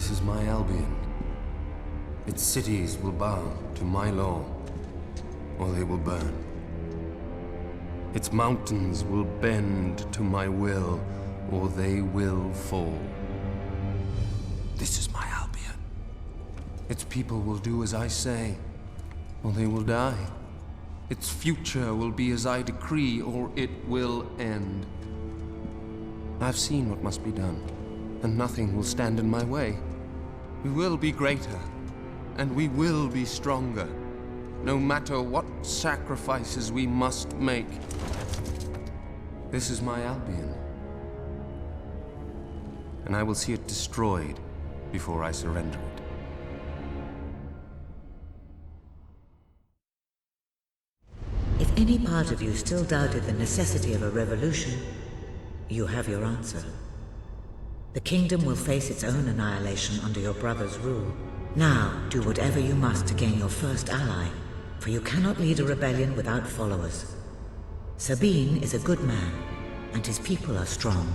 This is my Albion. Its cities will bow to my law, or they will burn. Its mountains will bend to my will, or they will fall. This is my Albion. Its people will do as I say, or they will die. Its future will be as I decree, or it will end. I've seen what must be done, and nothing will stand in my way. We will be greater, and we will be stronger, no matter what sacrifices we must make. This is my Albion, and I will see it destroyed before I surrender it. If any part of you still doubted the necessity of a revolution, you have your answer. The kingdom will face its own annihilation under your brother's rule. Now, do whatever you must to gain your first ally, for you cannot lead a rebellion without followers. Sabine is a good man, and his people are strong.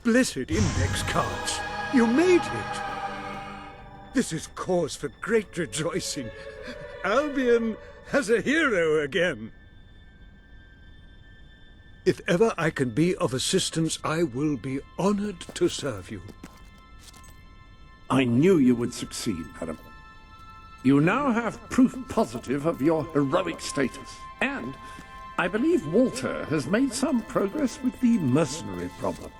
Blessed index cards! You made it! This is cause for great rejoicing. Albion has a hero again. If ever I can be of assistance, I will be honored to serve you. I knew you would succeed, madam. You now have proof positive of your heroic status, and I believe Walter has made some progress with the mercenary problem.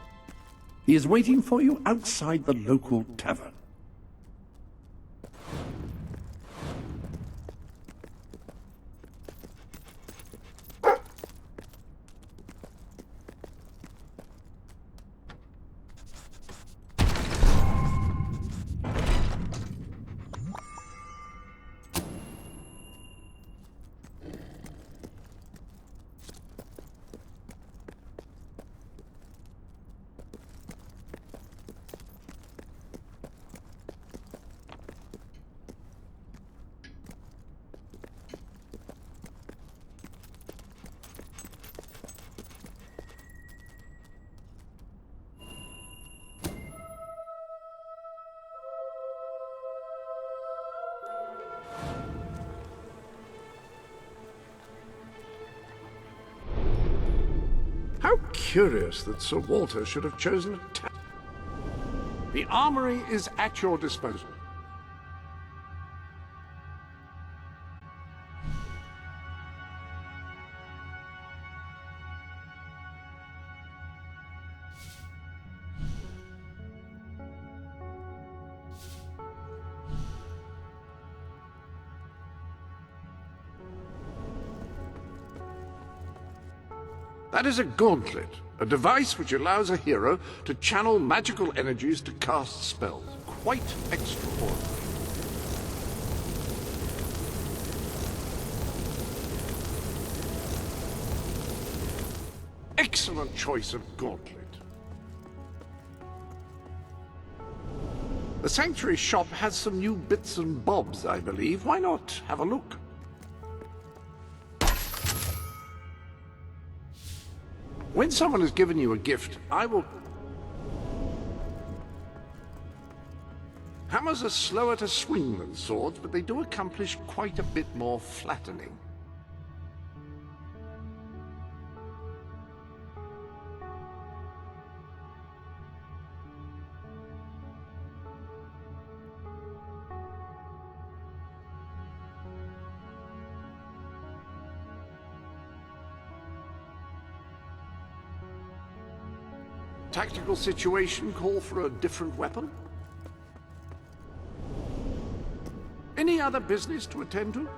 He is waiting for you outside the local tavern. curious that Sir Walter should have chosen a town. The armory is at your disposal. That is a gauntlet, a device which allows a hero to channel magical energies to cast spells. Quite extraordinary. Excellent choice of gauntlet. The Sanctuary shop has some new bits and bobs, I believe. Why not have a look? When someone has given you a gift, I will... Hammers are slower to swing than swords, but they do accomplish quite a bit more flattening. Tactical situation call for a different weapon? Any other business to attend to?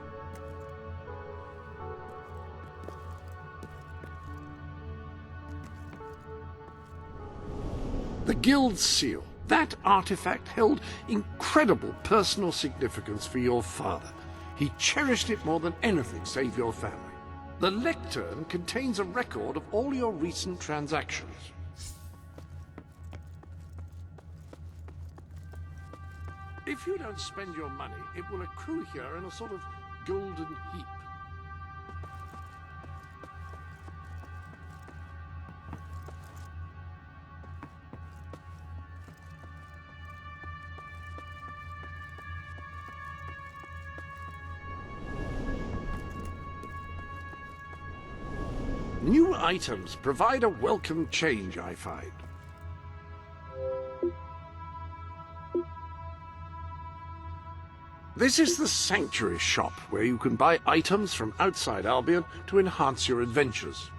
The Guild Seal. That artifact held incredible personal significance for your father. He cherished it more than anything save your family. The lectern contains a record of all your recent transactions. If you don't spend your money, it will accrue here in a sort of golden heap. New items provide a welcome change, I find. This is the Sanctuary shop, where you can buy items from outside Albion to enhance your adventures.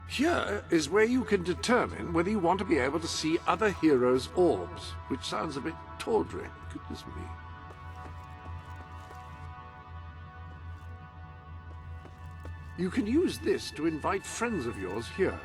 Here is where you can determine whether you want to be able to see other heroes' orbs, which sounds a bit tawdry, goodness me. You can use this to invite friends of yours here.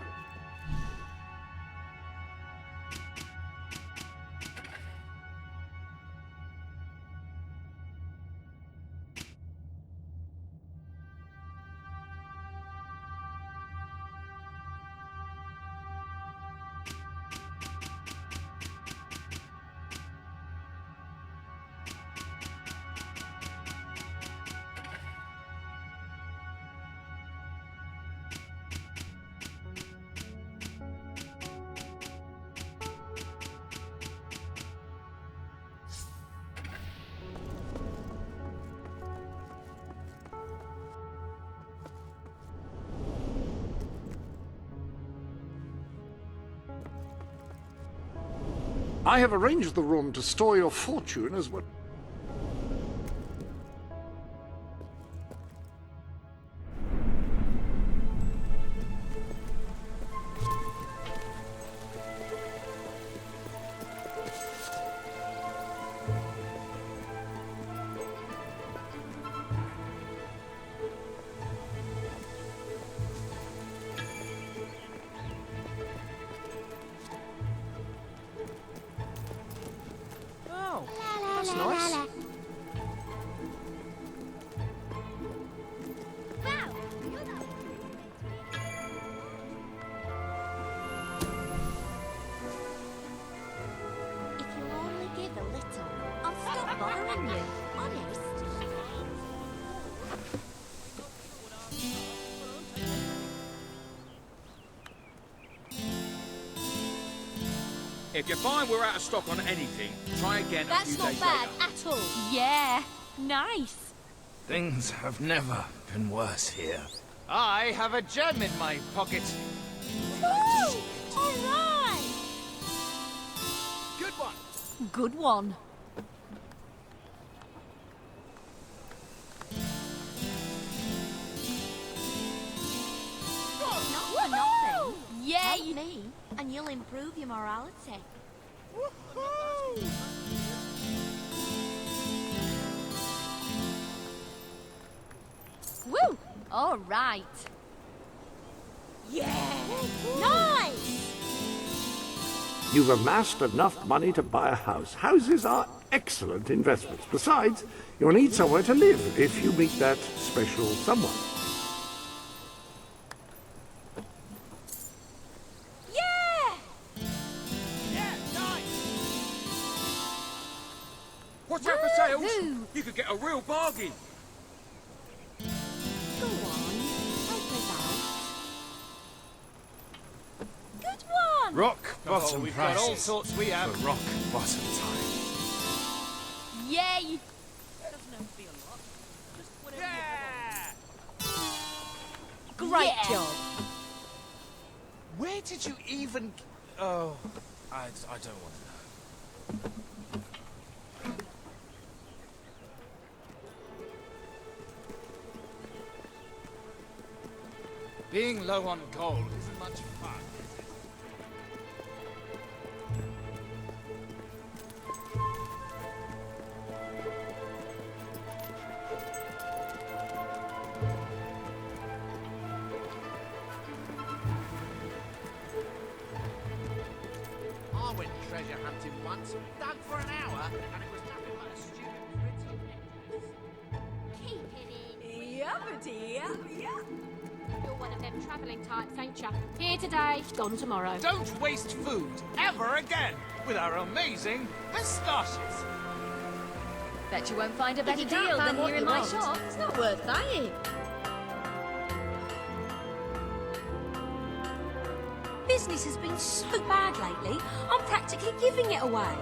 I have arranged the room to store your fortune as well. If you find we're out of stock on anything, try again a few That's not days bad later. at all. Yeah, nice. Things have never been worse here. I have a gem in my pocket. Woo! All right. Good one. Good one. Not for nothing. Yeah, Help you... me, and you'll improve your morality. Woohoo! Woo! All right. Yeah! Nice! You've amassed enough money to buy a house. Houses are excellent investments. Besides, you'll need somewhere to live if you meet that special someone. Yeah! Yeah, nice! Watch out for sales! Woohoo! You could get a real bargain! Go on, help us out. Good one! Rock bottom We've got all prices sorts we have. for rock bottom time. Yeah, you... Yeah! Great Yeah. job. Where did you even... Oh, I don't want to know. Being low on gold isn't much fun, is it? I went treasure hunting once, dug for an hour, and it was nothing but a stupid pretty necklace. Keep it in. Yuppity, yup. You're one of them travelling types, ain't ya? Here today, gone tomorrow. Don't waste food ever again with our amazing pistaches. Bet you won't find a If better you can't deal find than what here in you my want, shop. it's not worth buying. Business has been so bad lately, I'm practically giving it away.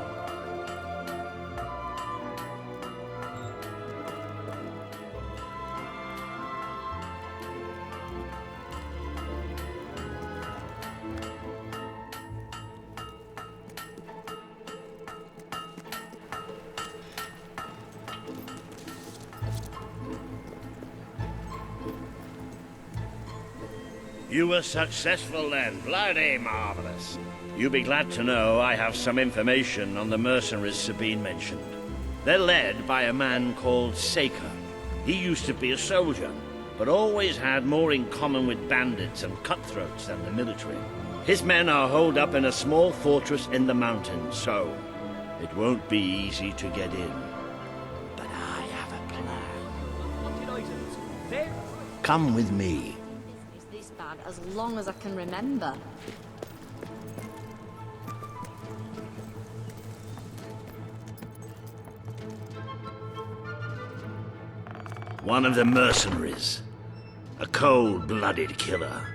You were successful then. Bloody marvelous. You'll be glad to know I have some information on the mercenaries Sabine mentioned. They're led by a man called Saker. He used to be a soldier, but always had more in common with bandits and cutthroats than the military. His men are holed up in a small fortress in the mountains, so it won't be easy to get in. But I have a plan. Come with me. Is this bad as long as I can remember. One of the mercenaries. A cold-blooded killer.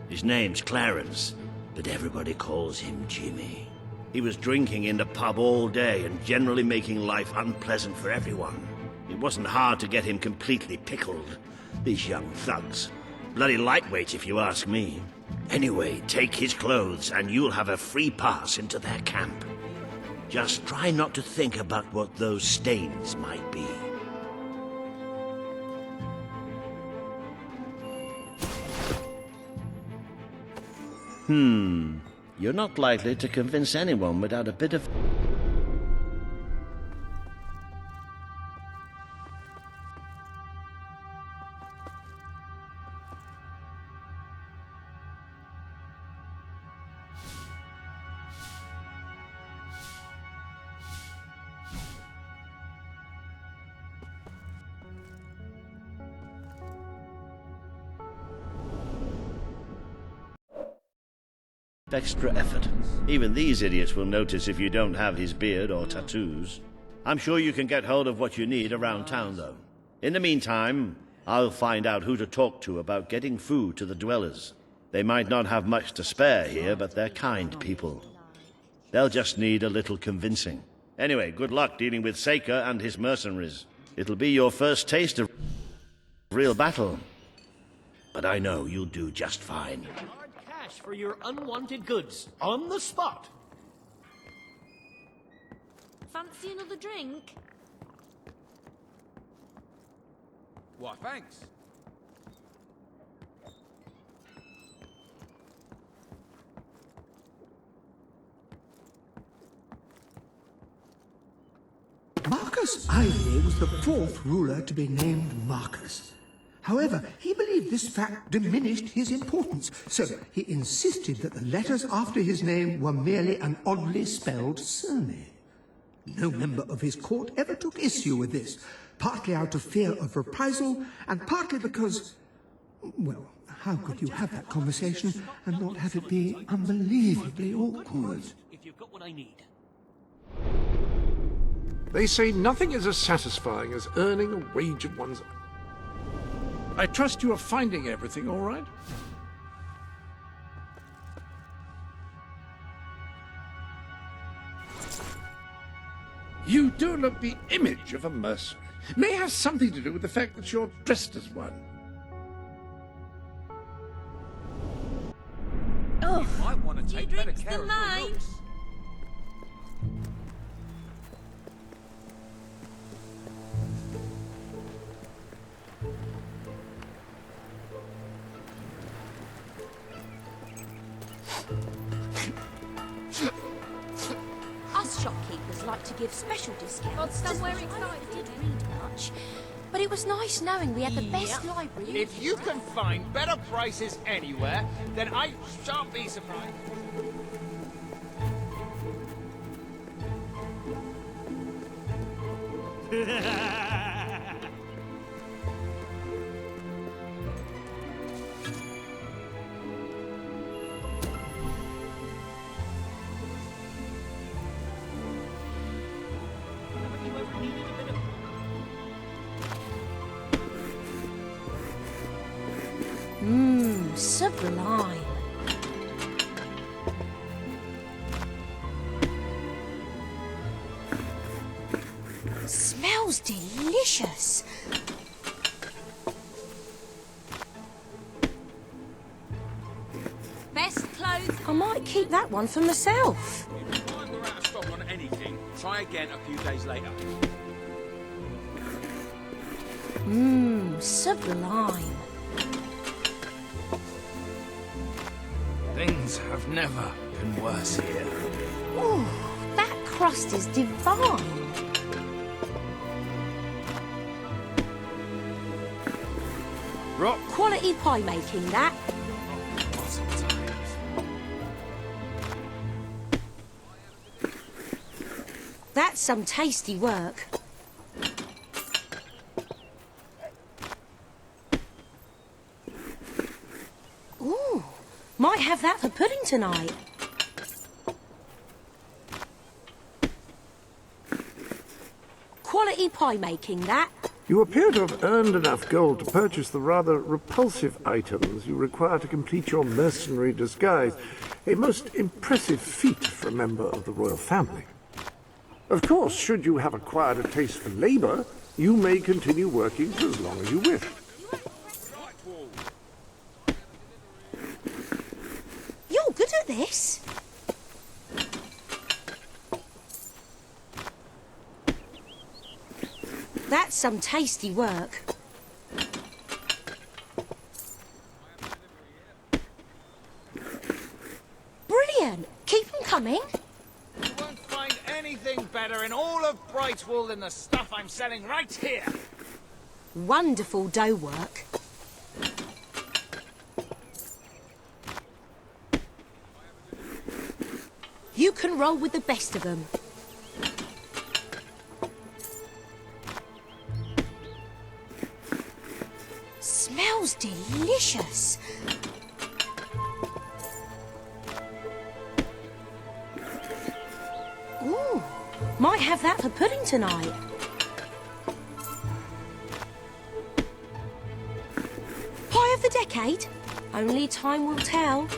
His name's Clarence, but everybody calls him Jimmy. He was drinking in the pub all day and generally making life unpleasant for everyone. It wasn't hard to get him completely pickled. These young thugs. Bloody lightweight, if you ask me. Anyway, take his clothes and you'll have a free pass into their camp. Just try not to think about what those stains might be. You're not likely to convince anyone without a bit of... extra effort. Even these idiots will notice if you don't have his beard or tattoos. I'm sure you can get hold of what you need around town, though. In the meantime, I'll find out who to talk to about getting food to the dwellers. They might not have much to spare here, but they're kind people. They'll just need a little convincing. Anyway, good luck dealing with Seika and his mercenaries. It'll be your first taste of real battle. But I know you'll do just fine. Hard cash for your unwanted goods. On the spot. Fancy another drink? Why, thanks. Marcus Ivy was the fourth ruler to be named Marcus. However, he believed this fact diminished his importance, so he insisted that the letters after his name were merely an oddly spelled surname. No member of his court ever took issue with this, partly out of fear of reprisal, and partly because, well, how could you have that conversation and not have it be unbelievably awkward? If you've got what I need. They say nothing is as satisfying as earning a wage of one's own. I trust you are finding everything all right? You do look the image of a mercenary. May have something to do with the fact that you're dressed as one. Oh, You might want to take better drinks care than of your mine. looks. Us shopkeepers like to give special discounts. Got somewhere I never exciting, did eh? read much, but it was nice knowing we had the best library. If you can find better prices anywhere, then I shan't be surprised. Haven't you ever needed a bit of... Sublime. Smells delicious. Best clothes. I might keep that one for myself. If you find we're out of stock on anything, try again a few days later. Sublime. Things have never been worse here. Ooh, that crust is divine. Rock Quality pie making, that. bottom times. That's some tasty work. Ooh, might have that for pudding tonight. Quality pie making, that. You appear to have earned enough gold to purchase the rather repulsive items you require to complete your mercenary disguise. A most impressive feat for a member of the royal family. Of course, should you have acquired a taste for labor, you may continue working for as long as you wish. You're good at this. That's some tasty work. Brilliant! Keep them coming. You won't find anything better in all of Brightwall than the stuff I'm selling right here. Wonderful dough work. You can roll with the best of them. Smells delicious. Ooh, might have that for pudding tonight. Pie of the decade? Only time will tell.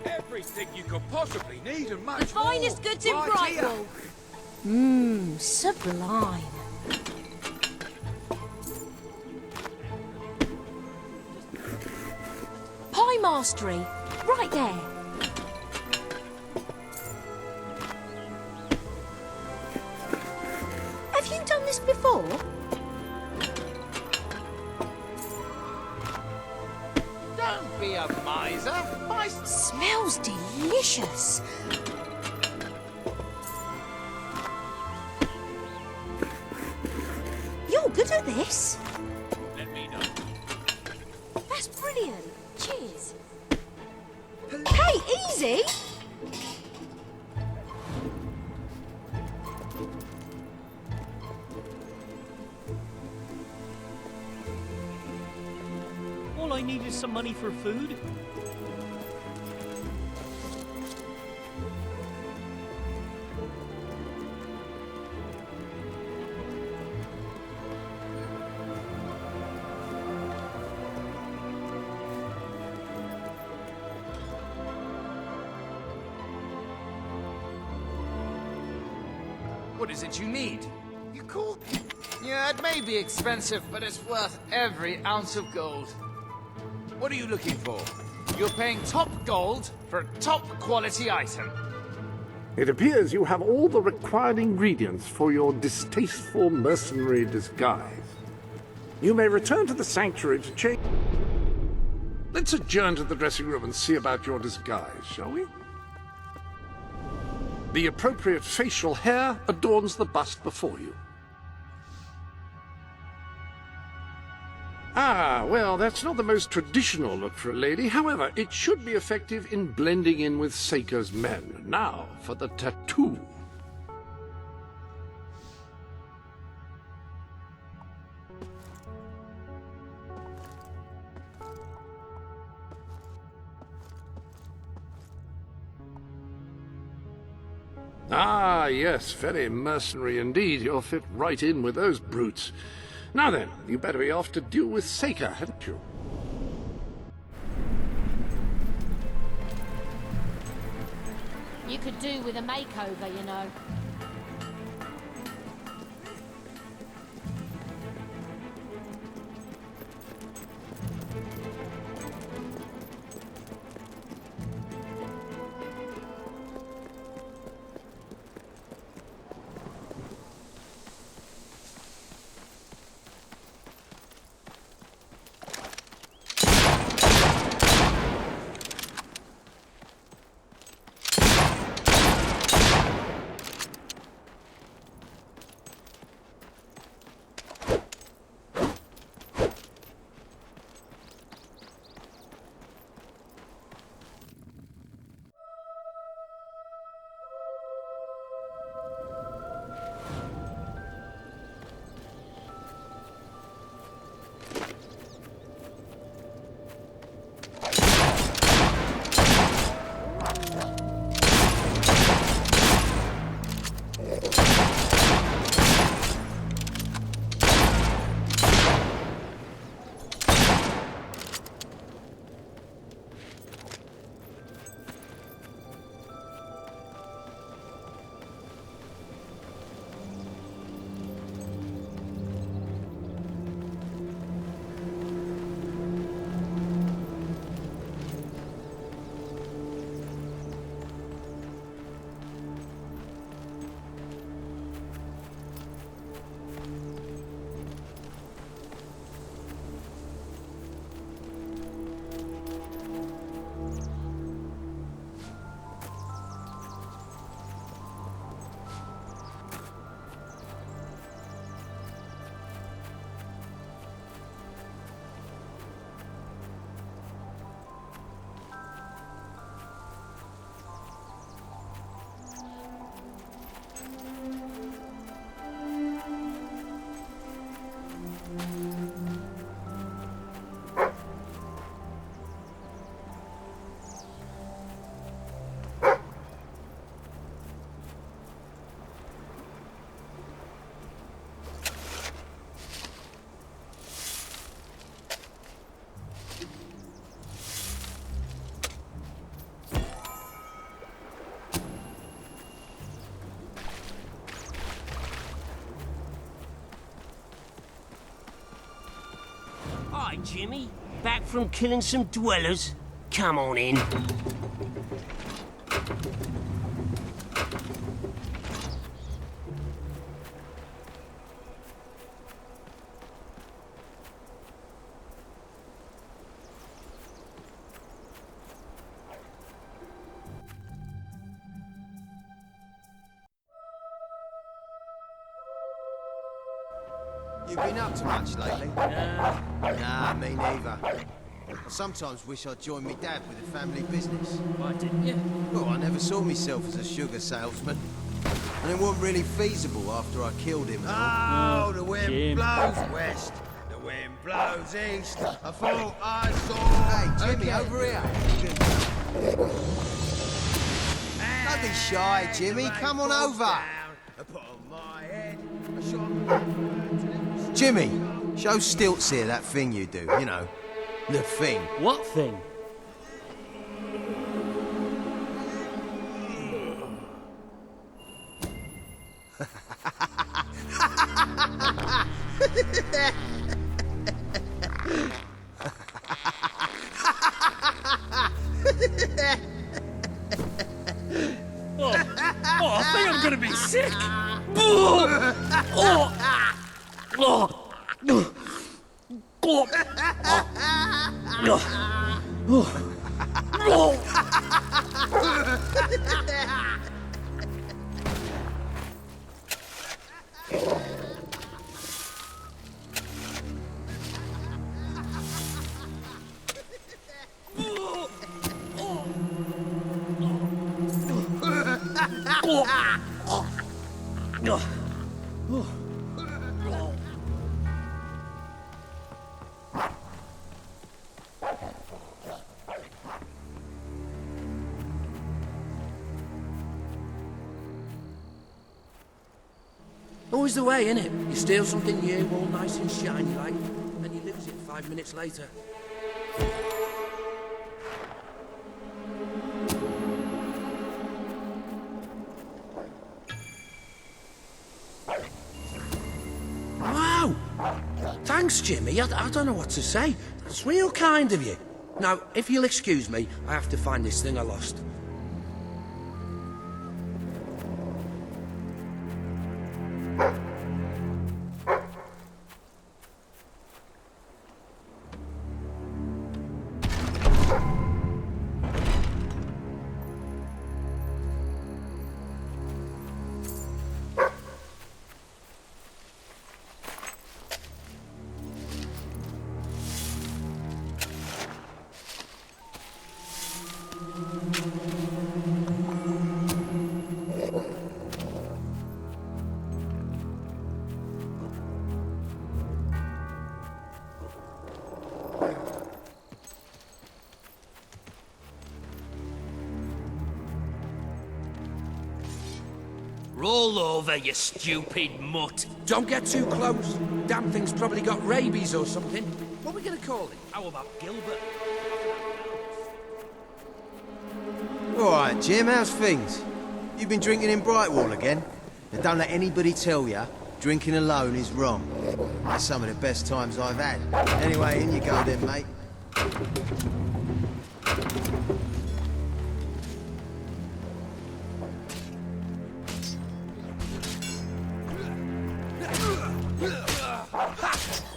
Everything you could possibly need and much The finest more. goods in Right here. Brightwall. Mmm, sublime. Pie mastery, right there. Have you done this before? Don't be a miser. My Smells delicious. You're good at this. Let me know. That's brilliant. Cheers. Hey, easy! All I need is some money for food. What is it you need? You cool? Yeah, it may be expensive, but it's worth every ounce of gold. What are you looking for? You're paying top gold for a top quality item. It appears you have all the required ingredients for your distasteful mercenary disguise. You may return to the sanctuary to change. Let's adjourn to the dressing room and see about your disguise, shall we? The appropriate facial hair adorns the bust before you. Ah, well, that's not the most traditional look for a lady. However, it should be effective in blending in with Seika's men. Now, for the tattoo. Ah, yes, very mercenary indeed. You'll fit right in with those brutes. Now then, you better be off to deal with Seika, hadn't you? You could do with a makeover, you know. Jimmy? Back from killing some dwellers? Come on in. You been up to much lately? Nah, me neither. I sometimes wish I'd joined me dad with a family business. Why didn't you? Well, I never saw myself as a sugar salesman. And it wasn't really feasible after I killed him and all. Oh, the wind blows west. The wind blows east. I thought I saw... Hey, Jimmy, over here. Don't be shy, Jimmy. Come on over. Jimmy, show Stilts here that thing you do, you know. The thing. What thing? I think I'm gonna be sick. Oh. Always the way, innit? You steal something new, all nice and shiny like, then you lose it 5 minutes later. Wow! Thanks, Jimmy. I don't know what to say. That's real kind of you. Now, if you'll excuse me, I have to find this thing I lost. Roll over, you stupid mutt. Don't get too close. Damn thing's probably got rabies or something. What are we gonna call it? How about Gilbert? All right, Jim, how's things? You've been drinking in Brightwall again? And don't let anybody tell you drinking alone is wrong. That's some of the best times I've had. Anyway, in you go then, mate.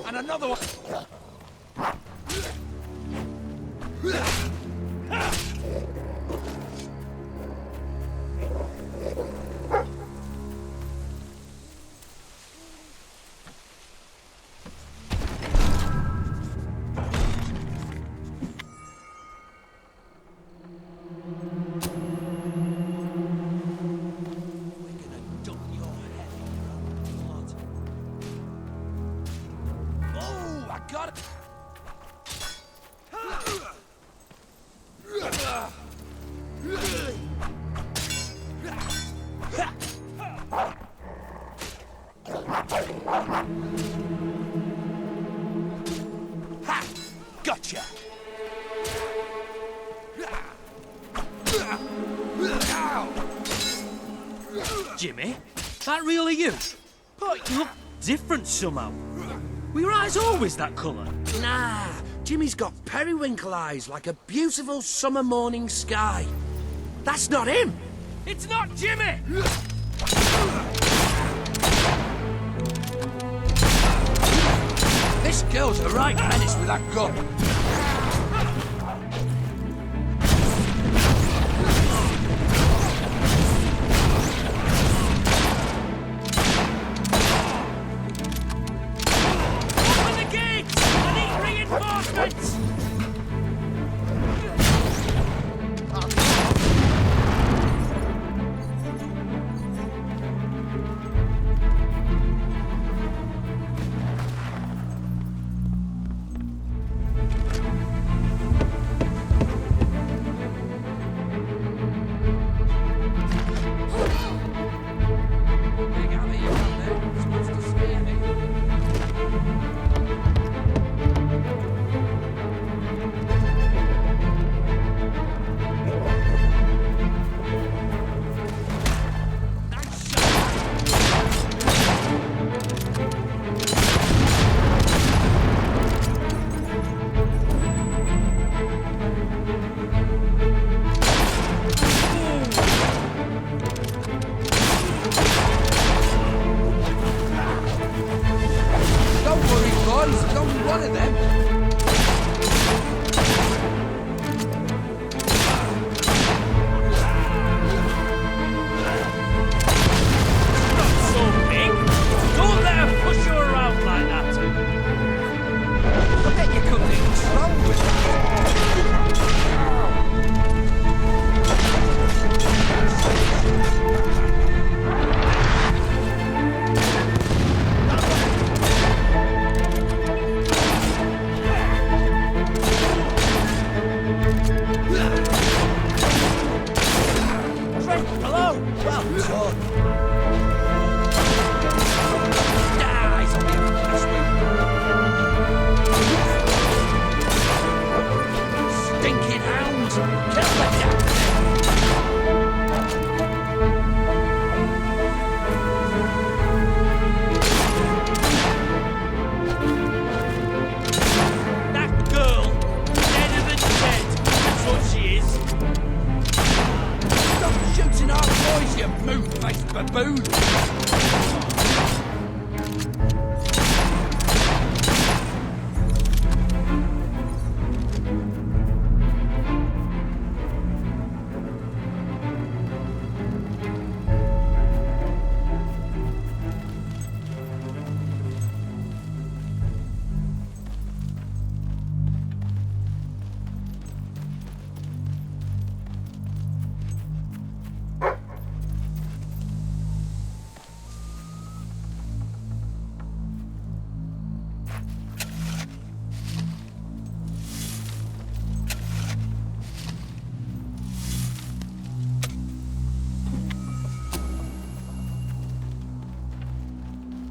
And another one. Gotcha! Jimmy, that really you? But you look different somehow. Were your eyes always that colour? Nah, Jimmy's got periwinkle eyes like a beautiful summer morning sky. That's not him! It's not Jimmy! This girl's a right menace with that gun. Open the gates! I need reinforcements!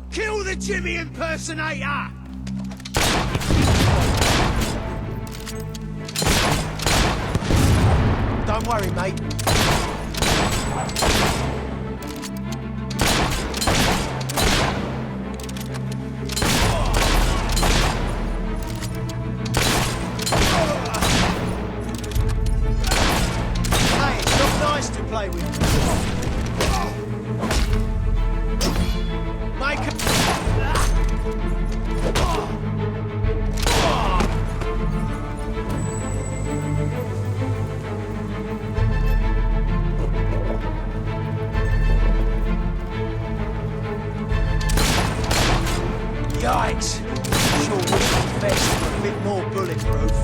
Kill the Jimmy impersonator! Don't worry, mate. Hey, it's not nice to play with. Make a... Yikes! Sure would be best for a bit more bulletproof.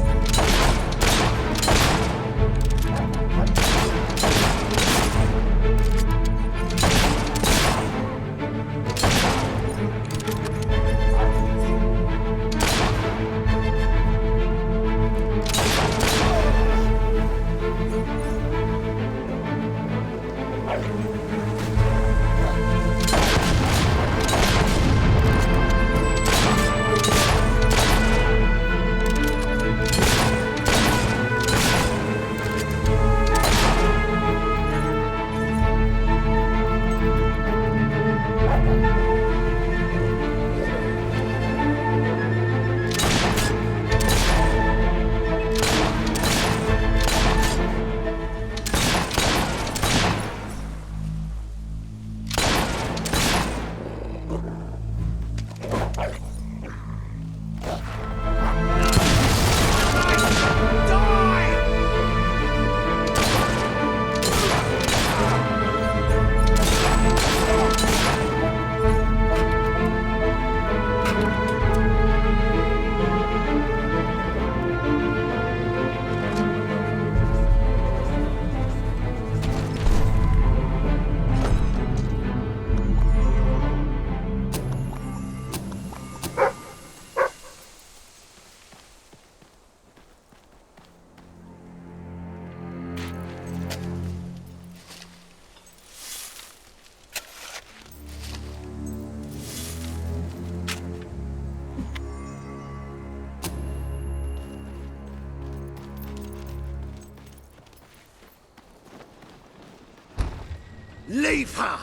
Leave her!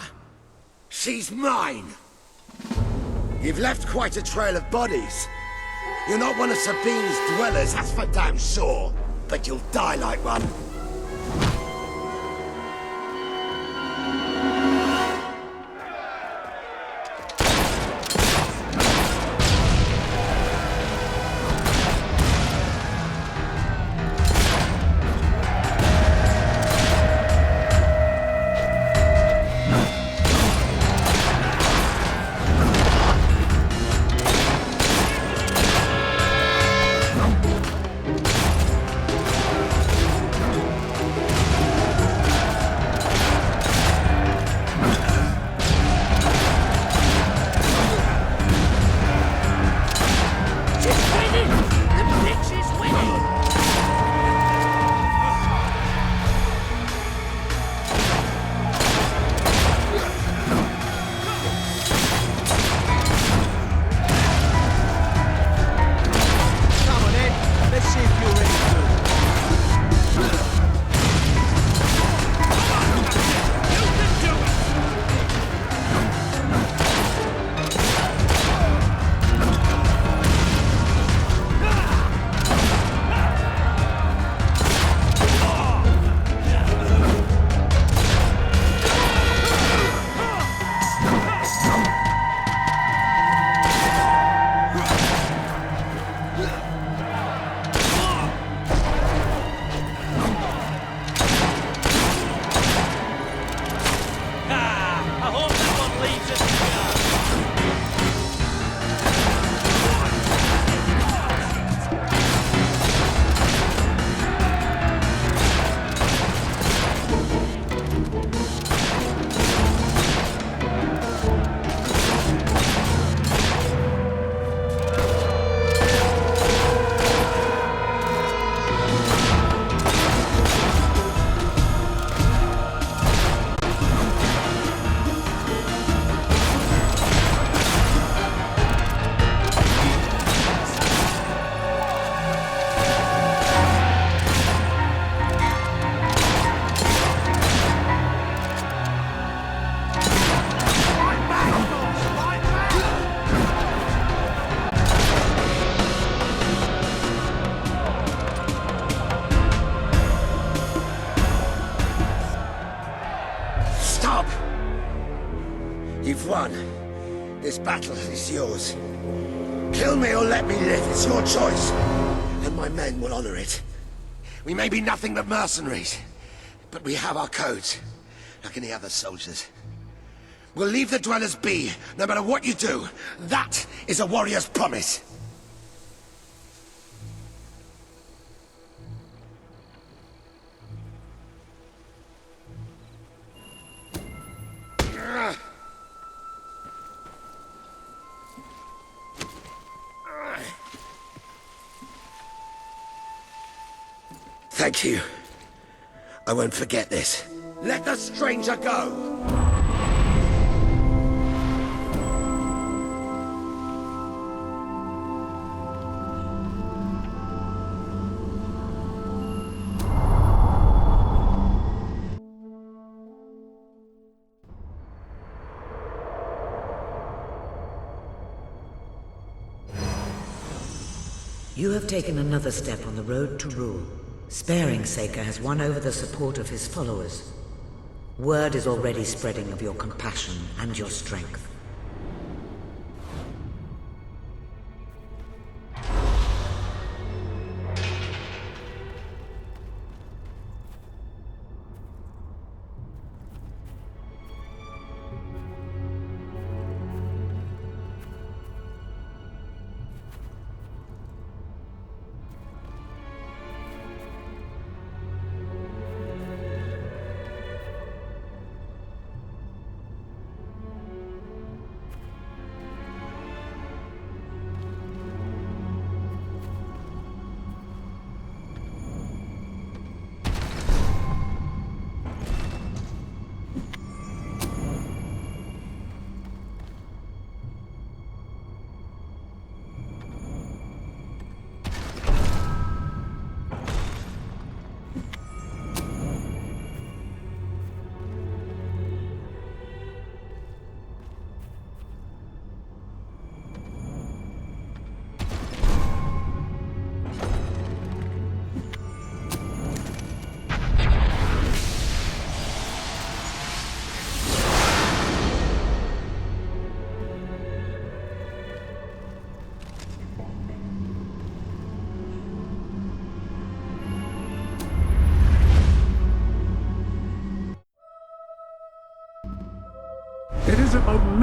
She's mine! You've left quite a trail of bodies. You're not one of Sabine's dwellers, that's for damn sure. But you'll die like one. You've won. This battle is yours. Kill me or let me live, it's your choice. And my men will honor it. We may be nothing but mercenaries, but we have our codes, like any other soldiers. We'll leave the dwellers be, no matter what you do. That is a warrior's promise. Thank you. I won't forget this. Let the stranger go! You have taken another step on the road to rule. Sparing Saker has won over the support of his followers. Word is already spreading of your compassion and your strength.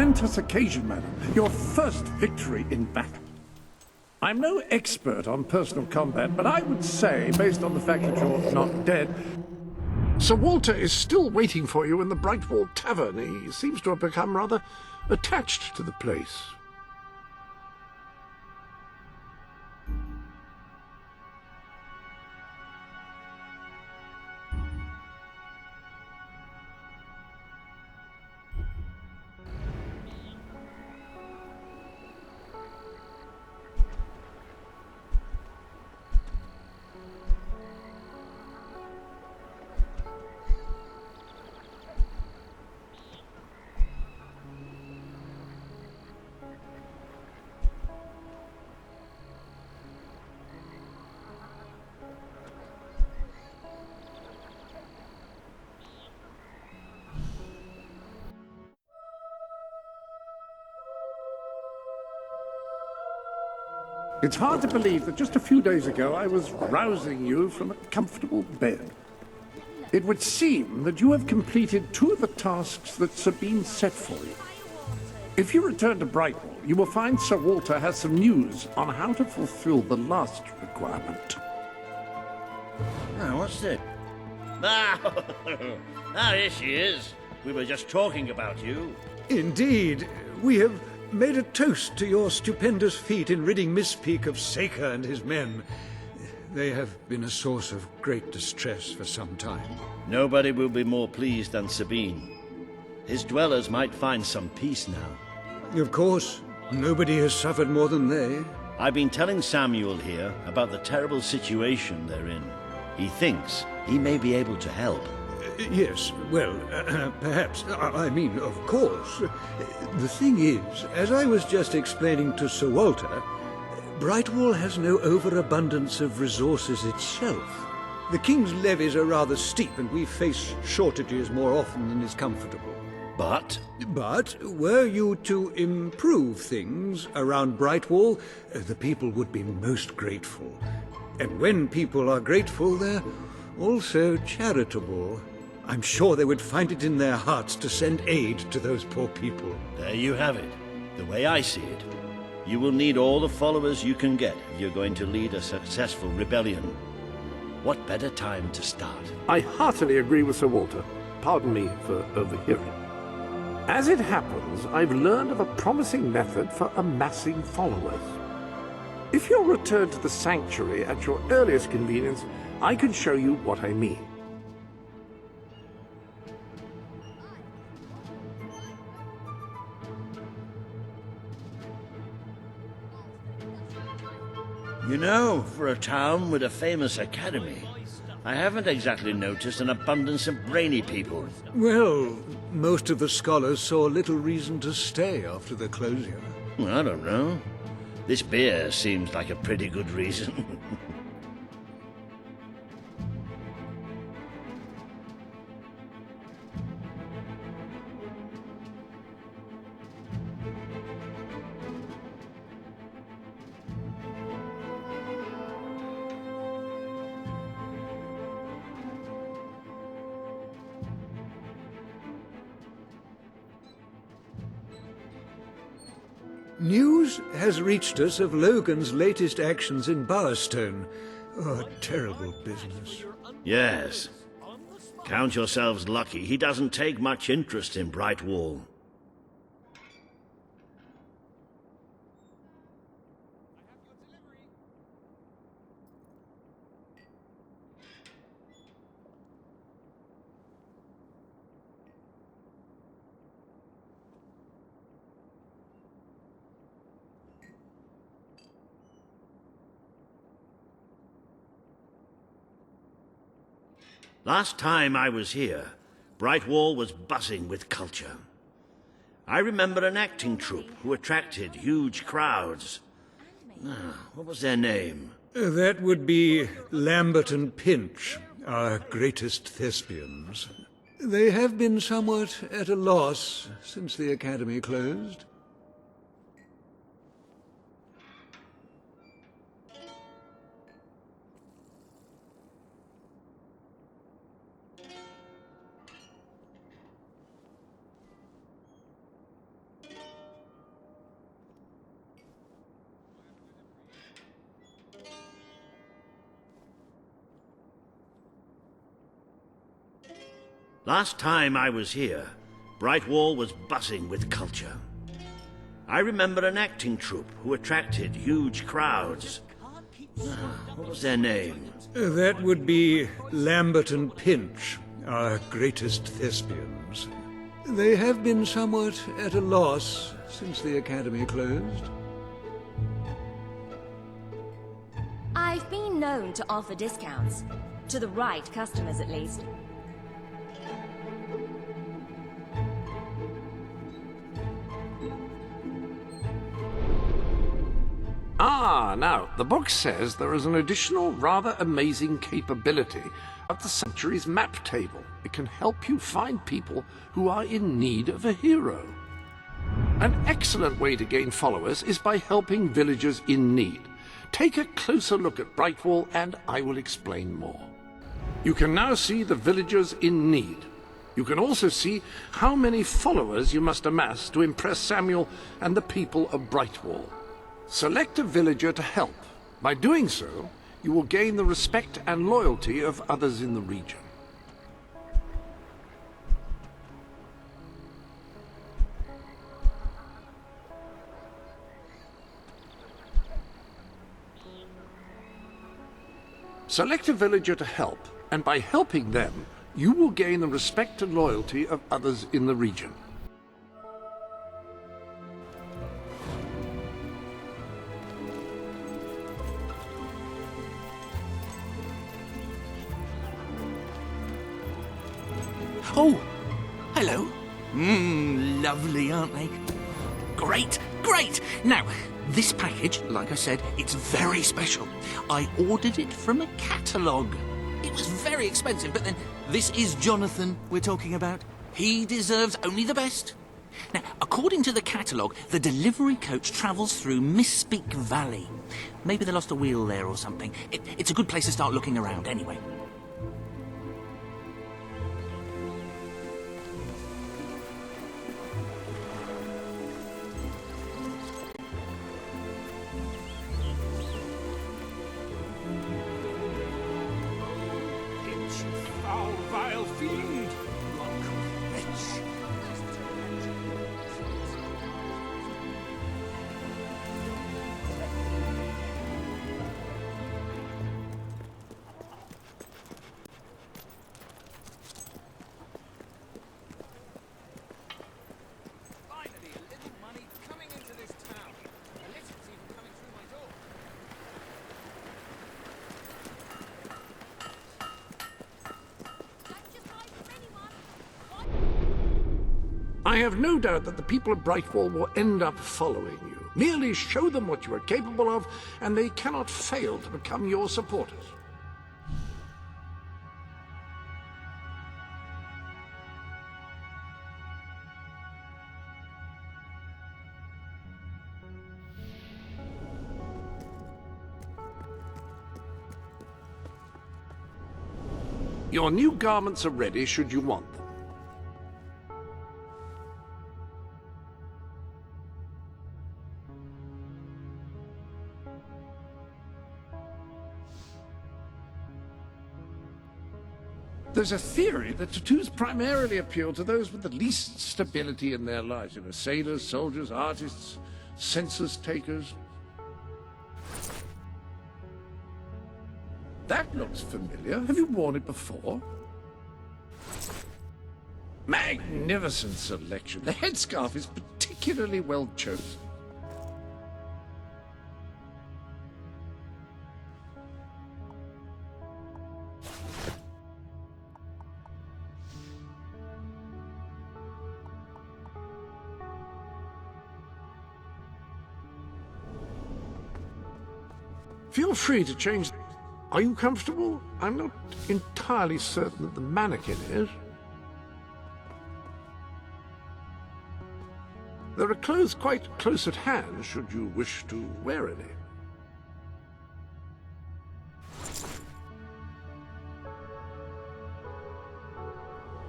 momentous occasion, madam. Your first victory in battle. I'm no expert on personal combat, but I would say, based on the fact that you're not dead, Sir Walter is still waiting for you in the Brightwall Tavern. He seems to have become rather attached to the place. It's hard to believe that just a few days ago I was rousing you from a comfortable bed. It would seem that you have completed 2 of the tasks that Sabine set for you. If you return to Brightwall, you will find Sir Walter has some news on how to fulfill the last requirement. Oh, what's this? Ah, here she is. We were just talking about you. Indeed, we have made a toast to your stupendous feat in ridding Misspeak of Saker and his men. They have been a source of great distress for some time. Nobody will be more pleased than Sabine. His dwellers might find some peace now. Of course, nobody has suffered more than they. I've been telling Samuel here about the terrible situation they're in. He thinks he may be able to help. Yes, well, perhaps. I mean, of course. The thing is, as I was just explaining to Sir Walter, Brightwall has no overabundance of resources itself. The King's levies are rather steep, and we face shortages more often than is comfortable. But? But, were you to improve things around Brightwall, the people would be most grateful. And when people are grateful, they're also charitable. I'm sure they would find it in their hearts to send aid to those poor people. There you have it. The way I see it. You will need all the followers you can get if you're going to lead a successful rebellion. What better time to start? I heartily agree with Sir Walter. Pardon me for overhearing. As it happens, I've learned of a promising method for amassing followers. If you'll return to the sanctuary at your earliest convenience, I can show you what I mean. You know, for a town with a famous academy, I haven't exactly noticed an abundance of brainy people. Well, most of the scholars saw little reason to stay after the closure. I don't know. This beer seems like a pretty good reason. News has reached us of Logan's latest actions in Bowerstone. Oh, terrible business. Yes. Count yourselves lucky. He doesn't take much interest in Brightwall. Last time I was here, Brightwall was buzzing with culture. I remember an acting troupe who attracted huge crowds. What was their name? That would be Lambert and Pinch, our greatest thespians. They have been somewhat at a loss since the Academy closed. Last time I was here, Brightwall was buzzing with culture. I remember an acting troupe who attracted huge crowds. What was their name? That would be Lambert and Pinch, our greatest thespians. They have been somewhat at a loss since the academy closed. I've been known to offer discounts. To the right customers, at least. Ah, now, the book says there is an additional rather amazing capability of the Sanctuary's map table. It can help you find people who are in need of a hero. An excellent way to gain followers is by helping villagers in need. Take a closer look at Brightwall and I will explain more. You can now see the villagers in need. You can also see how many followers you must amass to impress Samuel and the people of Brightwall. Select a villager to help. By doing so, you will gain the respect and loyalty of others in the region. Select a villager to help, and by helping them, you will gain the respect and loyalty of others in the region. Oh, hello. Lovely, aren't they? Great, great. Now, this package, like I said, it's very special. I ordered it from a catalogue. It was very expensive, but then this is Jonathan we're talking about. He deserves only the best. Now, according to the catalogue, the delivery coach travels through Misspeak Valley. Maybe they lost a wheel there or something. It's a good place to start looking around anyway. Foul, vile fiend! Finally, a little money coming into this town. A little's even coming through my door. I have no doubt that the people of Brightwall will end up following you. Merely show them what you are capable of, and they cannot fail to become your supporters. Your new garments are ready should you want them. There's a theory that tattoos primarily appeal to those with the least stability in their lives. You know, sailors, soldiers, artists, census takers. That looks familiar. Have you worn it before? Magnificent selection. The headscarf is particularly well chosen. Feel free to change. Are you comfortable? I'm not entirely certain that the mannequin is. There are clothes quite close at hand, should you wish to wear any.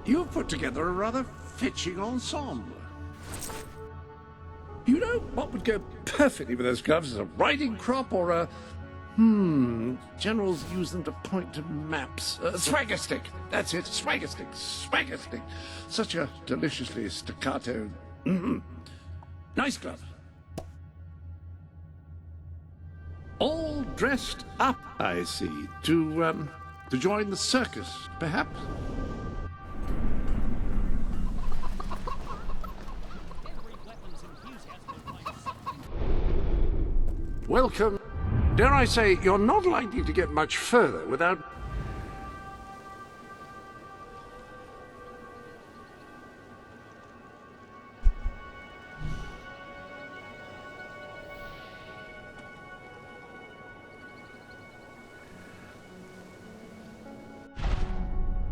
You've put together a rather fetching ensemble. You know what would go perfectly with those gloves is a riding crop or a Generals use them to point to maps. Swagger stick! That's it, swagger stick, swagger stick. Such a deliciously staccato... Nice glove. All dressed up, I see. To join the circus, perhaps? Welcome. Dare I say, you're not likely to get much further without...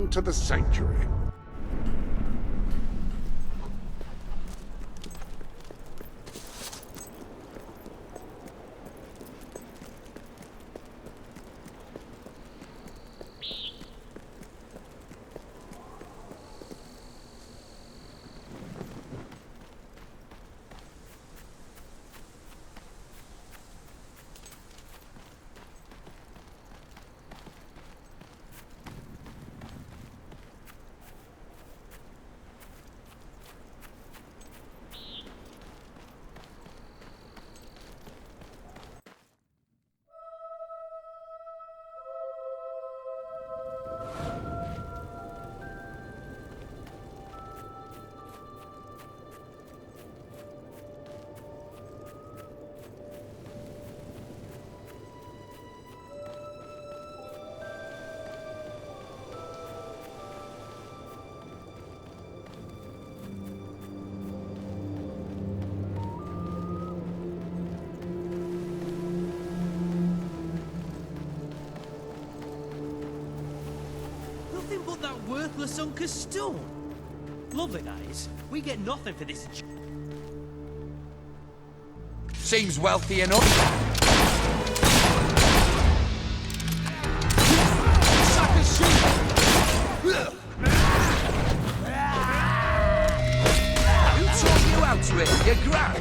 to the sanctuary. Nothing but that worthless Uncle Stone. Lovely that is. We get nothing for this. Seems wealthy enough. Sucker shoot! Who taught you how to hit? Your gran?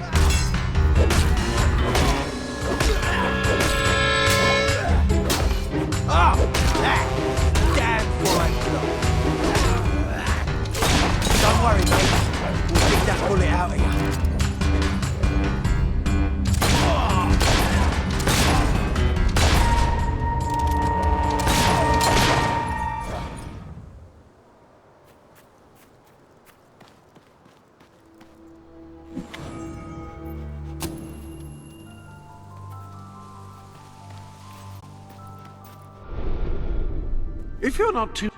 Oh! That damn white block. Don't worry, mate. We'll get that bullet out of you. If you're not too...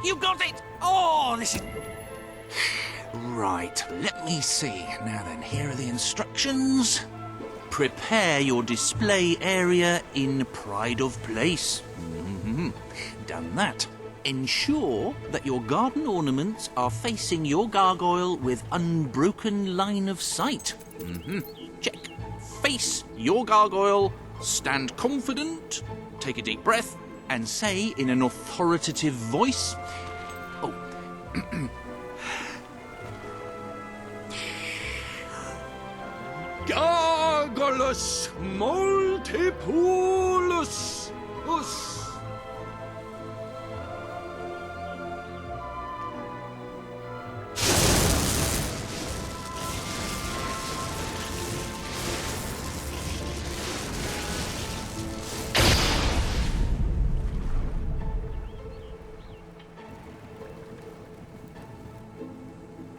You got it! Oh, this is... Right, let me see. Now then, here are the instructions. Prepare your display area in pride of place. Done that. Ensure that your garden ornaments are facing your gargoyle with unbroken line of sight. Check. Face your gargoyle, stand confident, take a deep breath, and say in an authoritative voice... Oh. Gargulus multipulus us.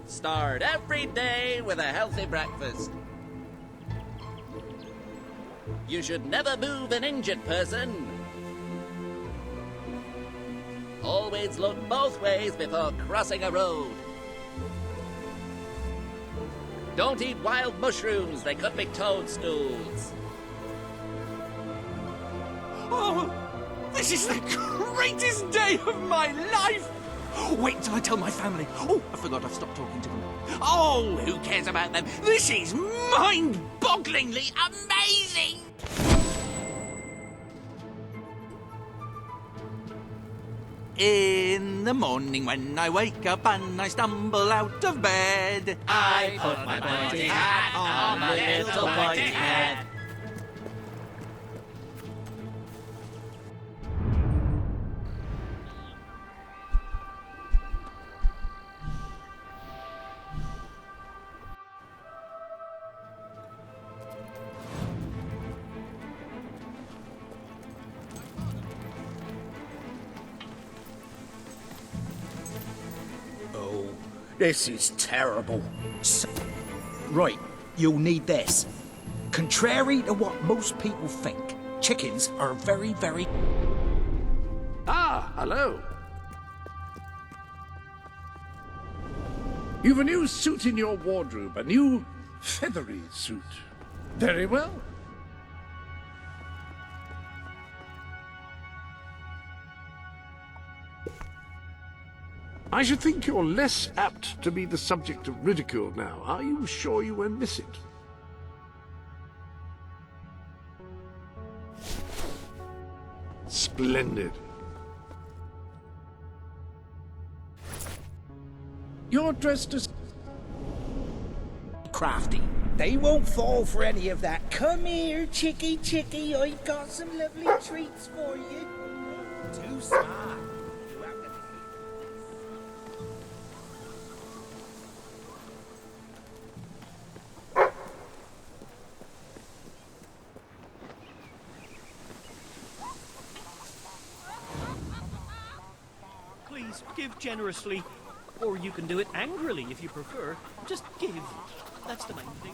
Start every day with a healthy breakfast. You should never move an injured person. Always look both ways before crossing a road. Don't eat wild mushrooms. They could be toadstools. Oh, this is the greatest day of my life! Wait until I tell my family. Oh, I forgot I've stopped talking to them. Oh, who cares about them? This is mind-bogglingly amazing! In the morning when I wake up and I stumble out of bed, I put my pointy hat on my little pointy head. This is terrible. Right, you'll need this. Contrary to what most people think, chickens are very, very... Ah, hello. You've a new suit in your wardrobe, a new feathery suit. Very well. I should think you're less apt to be the subject of ridicule now. Are you sure you won't miss it? Splendid. You're dressed as... crafty. They won't fall for any of that. Come here, chickie, chickie. I've got some lovely treats for you. Too smart. Please, give generously. Or you can do it angrily if you prefer. Just give. That's the main thing.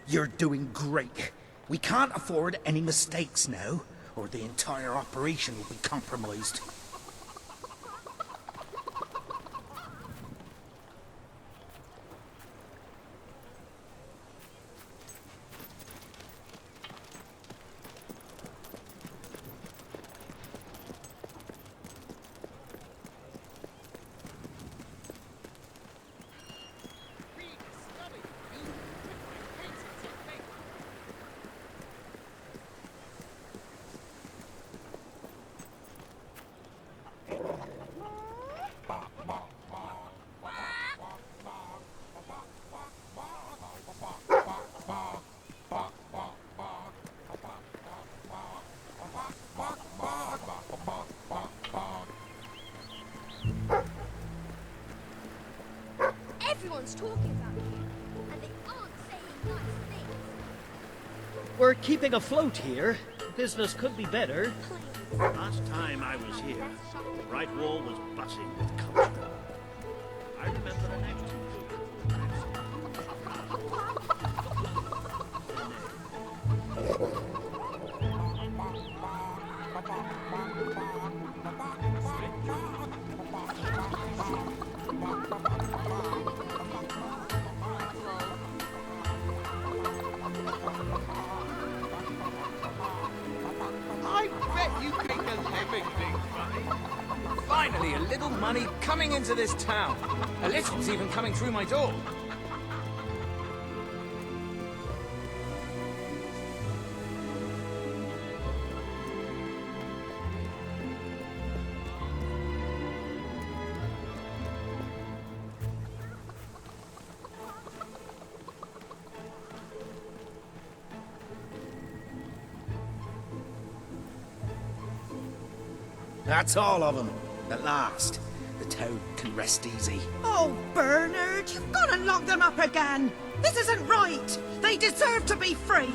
You're doing great. We can't afford any mistakes now, or the entire operation will be compromised. Everyone's talking about you, and they aren't saying nice things. We're keeping afloat here. Business could be better. Last time I was here, the Bright Wall was buzzing with culture. I remember an act I bet you think a living thing funny. Finally, a little money coming into this town. A little's even coming through my door. That's all of them. At last, the town can rest easy. Oh, Bernard, you've got to lock them up again. This isn't right. They deserve to be free.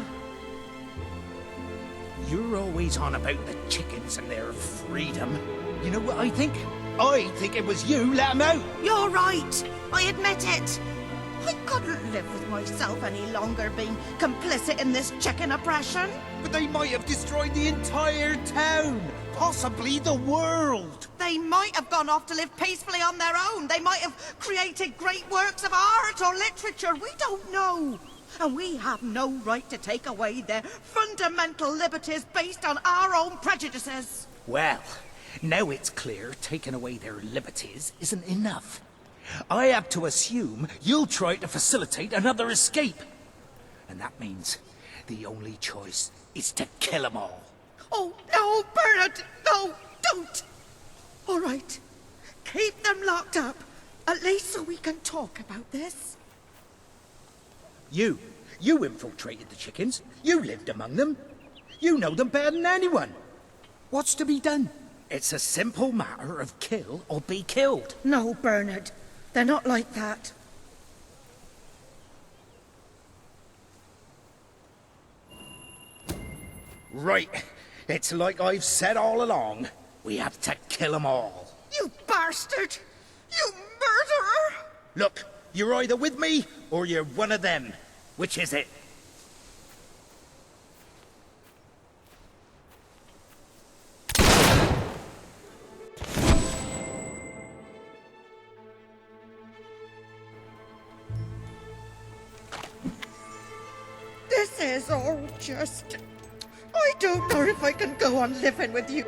You're always on about the chickens and their freedom. You know what I think? I think it was you let them out. You're right. I admit it. I couldn't live with myself any longer being complicit in this chicken oppression. But they might have destroyed the entire town, possibly the world. They might have gone off to live peacefully on their own. They might have created great works of art or literature. We don't know. And we have no right to take away their fundamental liberties based on our own prejudices. Well, now it's clear taking away their liberties isn't enough. I have to assume you'll try to facilitate another escape. And that means the only choice is to kill them all. Oh, no, Bernard! No, don't! All right. Keep them locked up. At least so we can talk about this. You infiltrated the chickens. You lived among them. You know them better than anyone. What's to be done? It's a simple matter of kill or be killed. No, Bernard. They're not like that. Right. It's like I've said all along. We have to kill them all. You bastard! You murderer! Look, you're either with me or you're one of them. Which is it? This is all just... I don't know if I can go on living with you.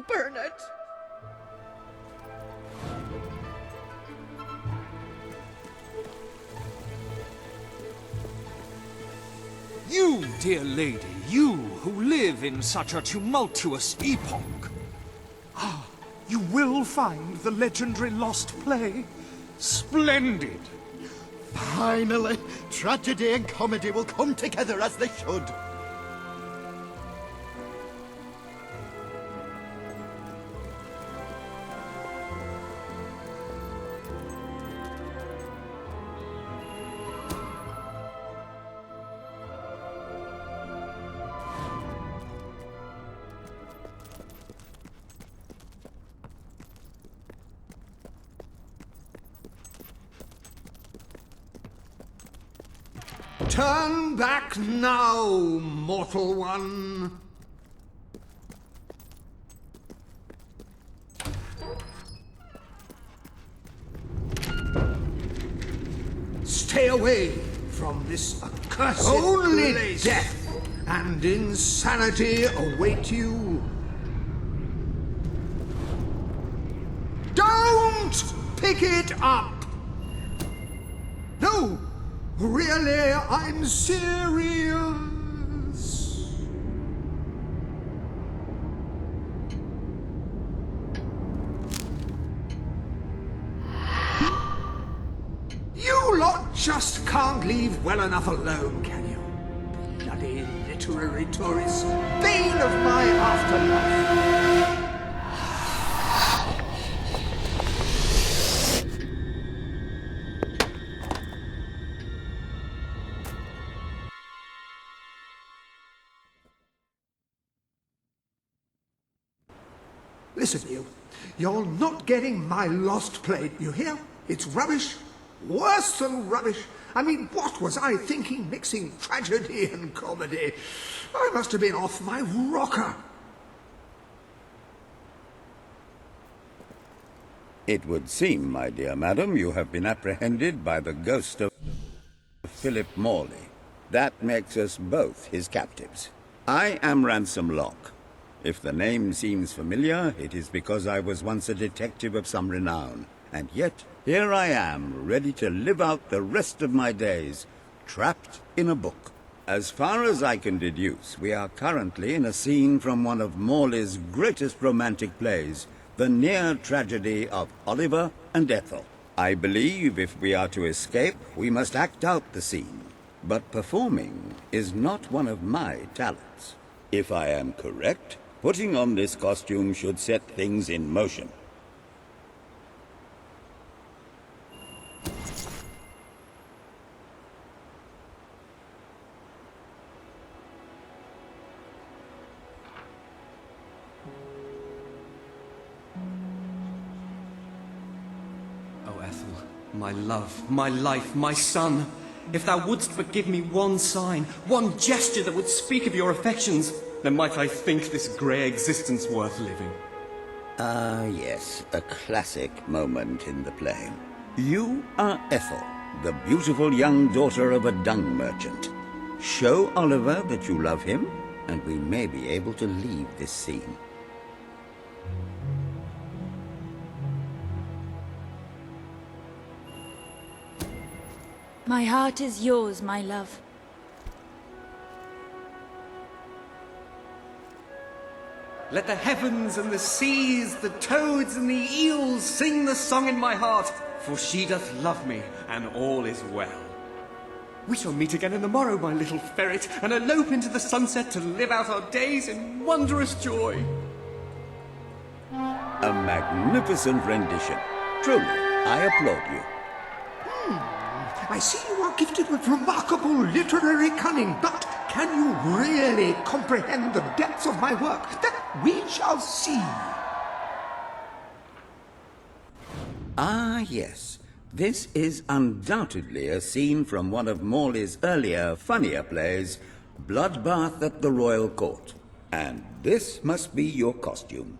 Bernard. You, dear lady, you who live in such a tumultuous epoch. Ah, you will find the legendary lost play splendid. Finally, tragedy and comedy will come together as they should. Turn back now, mortal one. Stay away from this accursed Only place. Death and insanity await you. Don't pick it up! No! Really, I'm serious. You lot just can't leave well enough alone, can you? Bloody literary tourists, bane of my afterlife. Listen, you. You're not getting my lost plate, you hear? It's rubbish. Worse than rubbish. I mean, what was I thinking mixing tragedy and comedy? I must have been off my rocker. It would seem, my dear madam, you have been apprehended by the ghost of Philip Morley. That makes us both his captives. I am Ransom Locke. If the name seems familiar, it is because I was once a detective of some renown. And yet, here I am, ready to live out the rest of my days, trapped in a book. As far as I can deduce, we are currently in a scene from one of Morley's greatest romantic plays, the near tragedy of Oliver and Ethel. I believe if we are to escape, we must act out the scene. But performing is not one of my talents. If I am correct, putting on this costume should set things in motion. my love, my life, my son, if thou wouldst but give me one sign, one gesture that would speak of your affections, then might I think this grey existence worth living. Ah, yes, a classic moment in the play. You are Ethel, the beautiful young daughter of a dung merchant. Show Oliver that you love him, and we may be able to leave this scene. My heart is yours, my love. Let the heavens and the seas, the toads and the eels sing the song in my heart, for she doth love me, and all is well. We shall meet again in the morrow, my little ferret, and elope into the sunset to live out our days in wondrous joy. A magnificent rendition. Truly, I applaud you. I see you are gifted with remarkable literary cunning, but can you really comprehend the depths of my work? That we shall see. Ah, yes. This is undoubtedly a scene from one of Morley's earlier, funnier plays, Bloodbath at the Royal Court. And this must be your costume.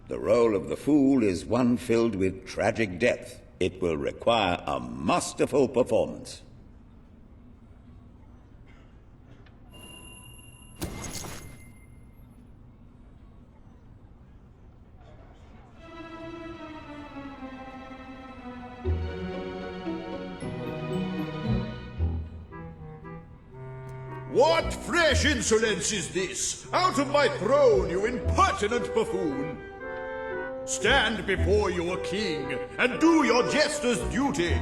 The role of the fool is one filled with tragic depth. It will require a masterful performance. What fresh insolence is this? Out of my throne, you impertinent buffoon! Stand before your king, and do your jester's duty.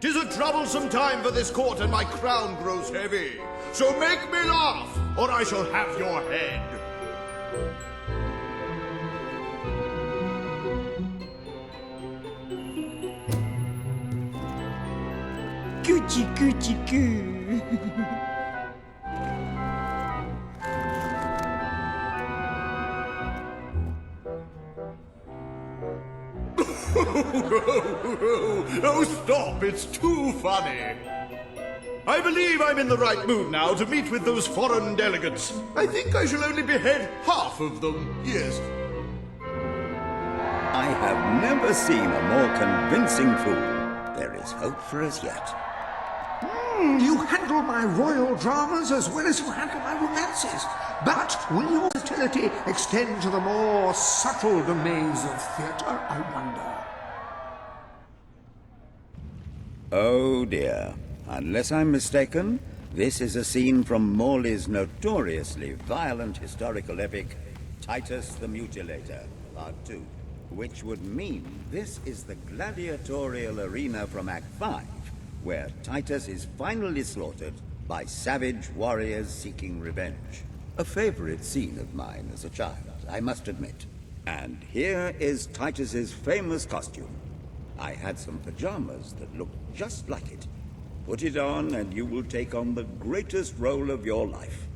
'Tis a troublesome time for this court, and my crown grows heavy. So make me laugh, or I shall have your head. Coochie coochie coo. Oh, stop, it's too funny. I believe I'm in the right mood now to meet with those foreign delegates. I think I shall only behead half of them, yes. I have never seen a more convincing fool. There is hope for us yet. You handle my royal dramas as well as you handle my romances. But will your fertility extend to the more subtle domains of theatre, I wonder? Oh dear. Unless I'm mistaken, this is a scene from Morley's notoriously violent historical epic, Titus the Mutilator, Part-2, which would mean this is the gladiatorial arena from Act 5, where Titus is finally slaughtered by savage warriors seeking revenge. A favorite scene of mine as a child, I must admit. And here is Titus's famous costume. I had some pajamas that looked just like it. Put it on and you will take on the greatest role of your life.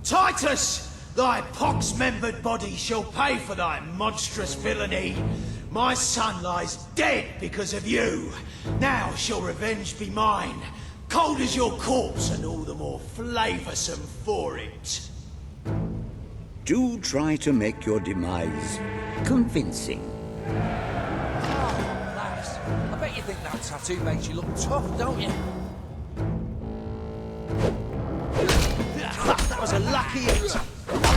Titus! Thy pox-membered body shall pay for thy monstrous villainy. My son lies dead because of you. Now shall revenge be mine, cold as your corpse and all the more flavoursome for it. Do try to make your demise convincing. Oh, lass, I bet you think that tattoo makes you look tough, don't you? That was a lucky hit.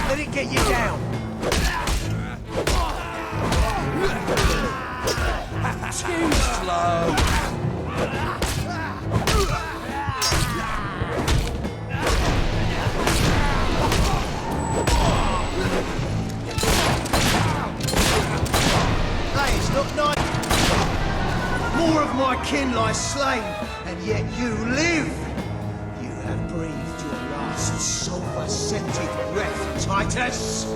Let it get you down. Too slow. Lads, look nice. More of my kin lie slain, and yet you live. You have breathed your last sulphur-scented breath, Titus.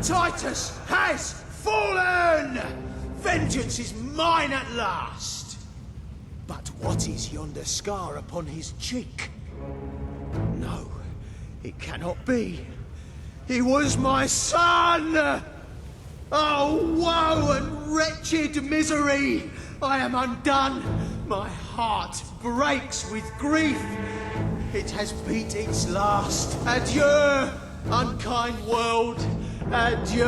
Titus has fallen! Vengeance is mine at last! But what is yonder scar upon his cheek? No, it cannot be. He was my son! Oh, woe and wretched misery! I am undone. My heart breaks with grief. It has beat its last. Adieu, unkind world. Adieu.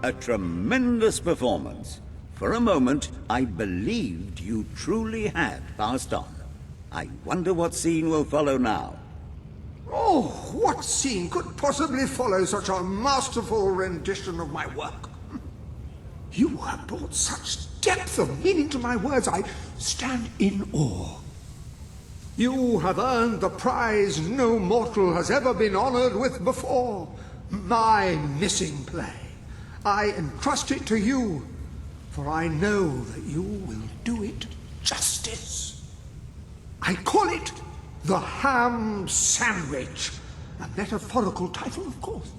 A tremendous performance. For a moment, I believed you truly had passed on. I wonder what scene will follow now. Oh, what scene could possibly follow such a masterful rendition of my work? You have brought such depth of meaning to my words, I stand in awe. You have earned the prize no mortal has ever been honored with before. My missing play. I entrust it to you, for I know that you will do it justice. I call it The Ham Sandwich. A metaphorical title, of course.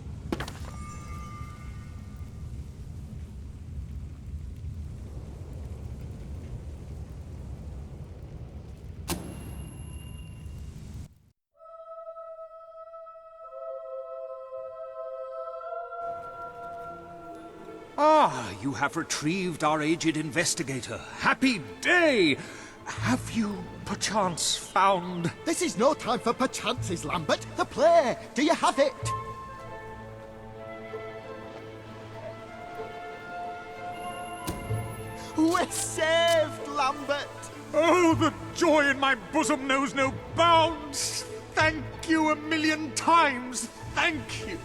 Ah, you have retrieved our aged investigator. Happy day! Have you, perchance, found... This is no time for perchances, Lambert. The play! Do you have it? We're saved, Lambert! Oh, the joy in my bosom knows no bounds! Thank you a million times! Thank you!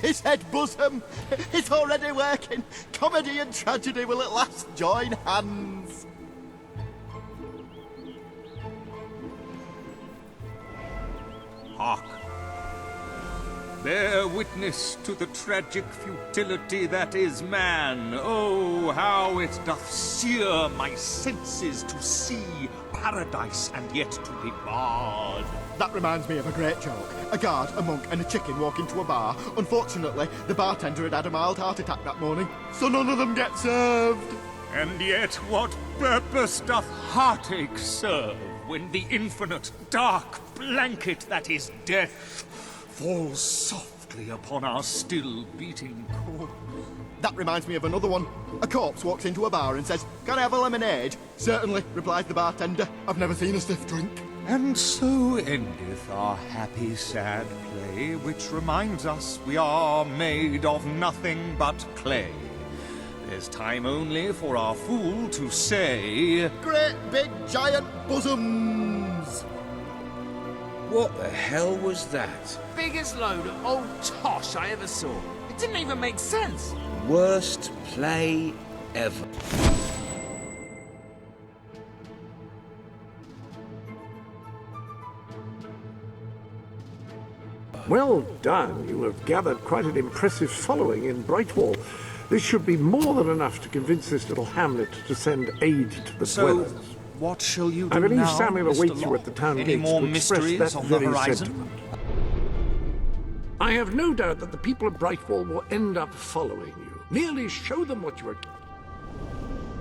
His head bosom! It's already working! Comedy and tragedy will at last join hands! Hark! Bear witness to the tragic futility that is man. Oh, how it doth sear my senses to see paradise and yet to be barred. That reminds me of a great joke. A guard, a monk, and a chicken walk into a bar. Unfortunately, the bartender had a mild heart attack that morning, so none of them get served. And yet what purpose doth heartache serve when the infinite dark blanket that is death falls softly upon our still beating corpse? That reminds me of another one. A corpse walks into a bar and says, "Can I have a lemonade?" "Certainly," replies the bartender. "I've never seen a stiff drink." And so endeth our happy sad play, which reminds us we are made of nothing but clay. There's time only for our fool to say, "Great big giant bosoms!" What the hell was that? Biggest load of old tosh I ever saw. It didn't even make sense. Worst play ever. Well done. You have gathered quite an impressive following in Brightwall. This should be more than enough to convince this little hamlet to send aid to the dwellers. What shall you do I believe now, Samuel Mr. awaits you Locke? at the town Any gates more to express mysteries that on the very horizon? sentiment. I have no doubt that the people of Brightwall will end up following you. Merely show them what you are.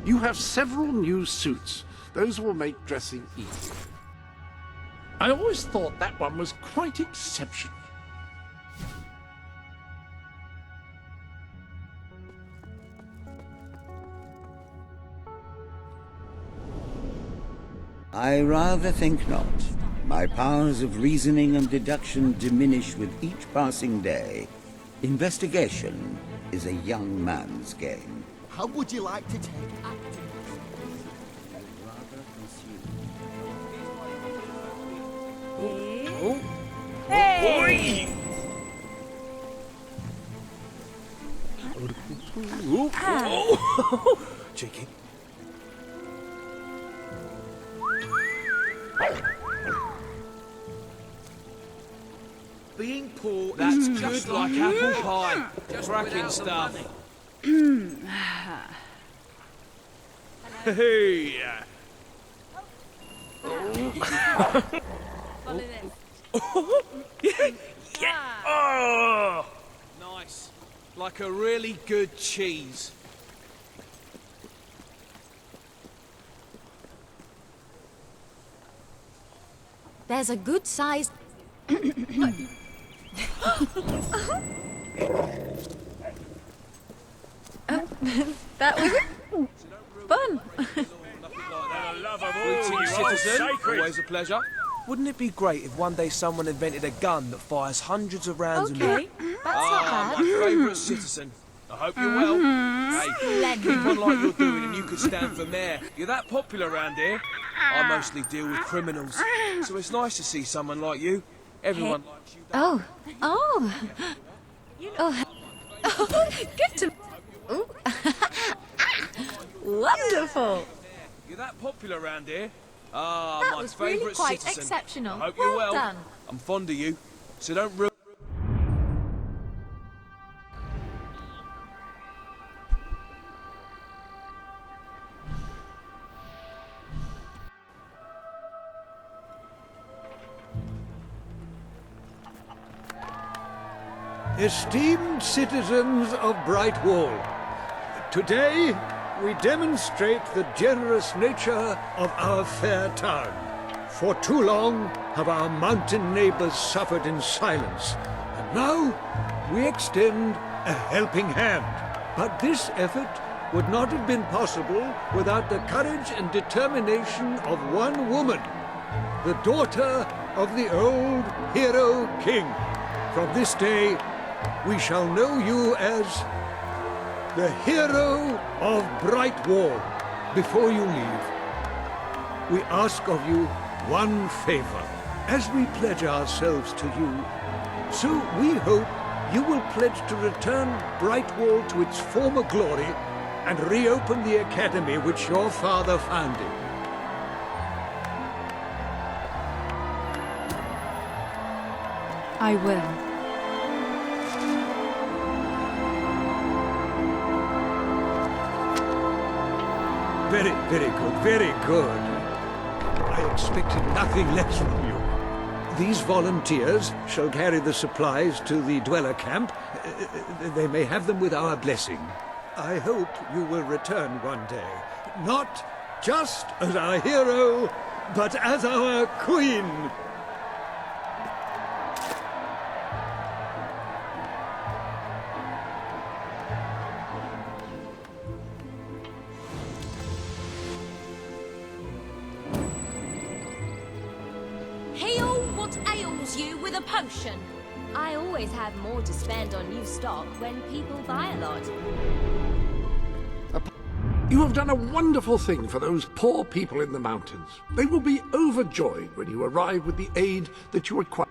You have several new suits. Those will make dressing easier. I always thought that one was quite exceptional. I rather think not. My powers of reasoning and deduction diminish with each passing day. Investigation is a young man's game. How would you like to take acting? Oh. Hey! Oh. Cheeky. Being poor, that's just like apple pie. Cracking stuff. Hey! Follow this. Oh! Nice. Like a really good cheese. There's a good sized. That was fun. Greetings, citizen. Always a pleasure. Wouldn't it be great if one day someone invented a gun that fires hundreds of rounds a minute? That's not bad. My favourite citizen. I hope you're well. Hey, keep on like you're doing and you could stand for mayor. You're that popular around here. I mostly deal with criminals, so it's nice to see someone like you. Everyone likes you. Oh. Good to... Ooh. Wonderful. You're that popular around here. That My was really favourite quite citizen. exceptional. I hope you're well. Done. I'm fond of you, so don't ruin. Esteemed citizens of Brightwall, today we demonstrate the generous nature of our fair town. For too long have our mountain neighbors suffered in silence, and now we extend a helping hand. But this effort would not have been possible without the courage and determination of one woman, the daughter of the old hero king. From this day, we shall know you as the hero of Brightwall. Before you leave, we ask of you one favor. As we pledge ourselves to you, so we hope you will pledge to return Brightwall to its former glory and reopen the academy which your father founded. I will. Very, very good, very good. I expected nothing less from you. These volunteers shall carry the supplies to the dweller camp. They may have them with our blessing. I hope you will return one day, not just as our hero, but as our queen. Heal what ails you with a potion. I always have more to spend on new stock when people buy a lot. You have done a wonderful thing for those poor people in the mountains. They will be overjoyed when you arrive with the aid that you require.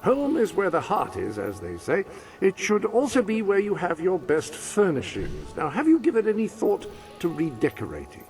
Home is where the heart is, as they say. It should also be where you have your best furnishings. Now, have you given any thought to redecorating?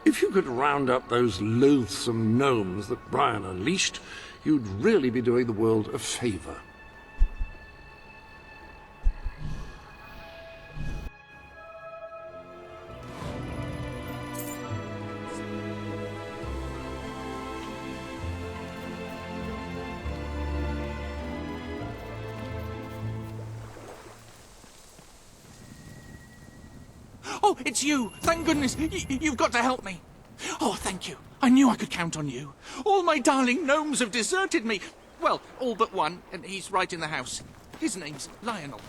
If you could round up those loathsome gnomes that Brian unleashed, you'd really be doing the world a favor. Oh, it's you! Thank goodness! You've got to help me! Oh, thank you. I knew I could count on you. All my darling gnomes have deserted me. Well, all but one, and he's right in the house. His name's Lionel.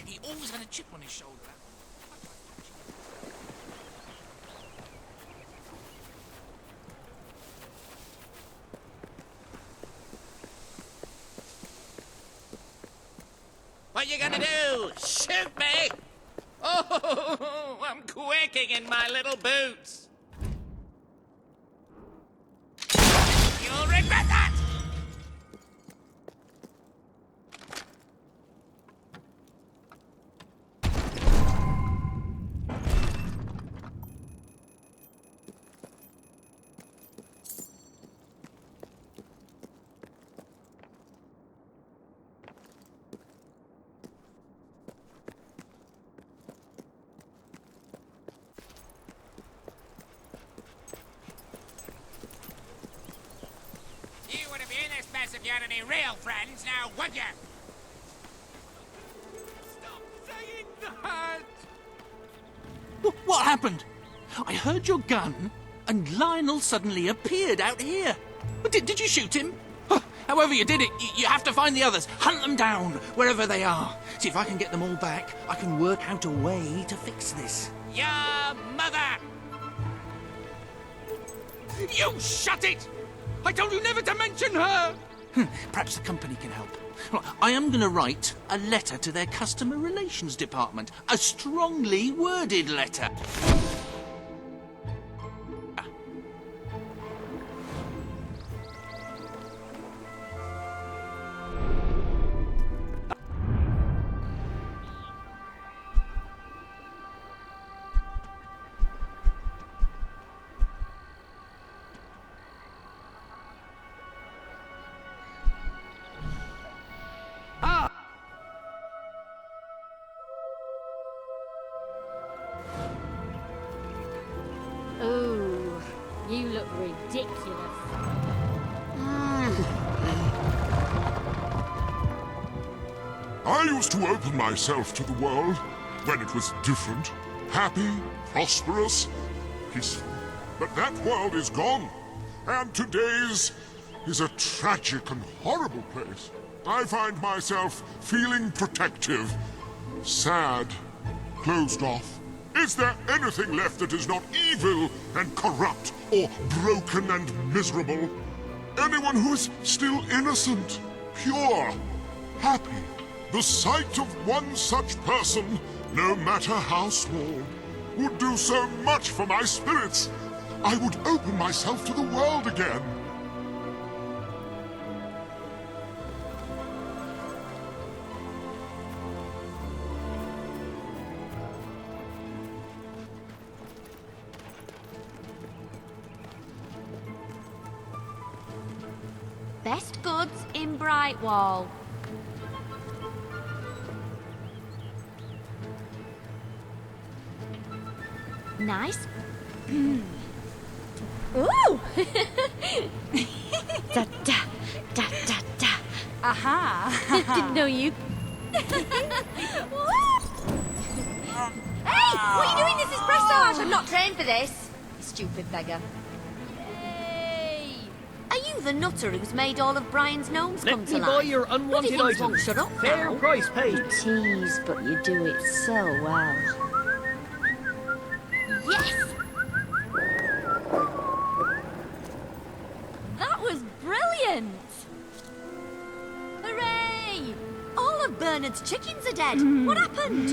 He always had a chip on his shoulder. What you gonna do? Shoot me? Oh, I'm quaking in my little boots. You'll regret that! If you had any real friends, now would you? Stop saying that! What happened? I heard your gun, and Lionel suddenly appeared out here. Did you shoot him? However you did it, you have to find the others. Hunt them down, wherever they are. See if I can get them all back. I can work out a way to fix this. Your mother! You shut it! I told you never to mention her! Perhaps the company can help. Well, I am going to write a letter to their customer relations department. A strongly worded letter. Ooh, you look ridiculous. I used to open myself to the world when it was different, happy, prosperous, peaceful. But that world is gone, and today's is a tragic and horrible place. I find myself feeling protective, sad, closed off. Is there anything left that is not evil and corrupt or broken and miserable? Anyone who is still innocent, pure, happy? The sight of one such person, no matter how small, would do so much for my spirits. I would open myself to the world again. Best goods in Brightwall. Nice. Ooh! Da da da da da. Aha! Didn't know you. Hey! What are you doing? This is dressage! I'm not trained for this. You stupid beggar. Hey! Are you the nutter who's made all of Brian's gnomes come to Let me life? buy your unwanted Bloody things won't items. shut up Fair now. price paid. You tease, but you do it so well. Yes! That was brilliant! Hooray! All of Bernard's chickens are dead. What happened?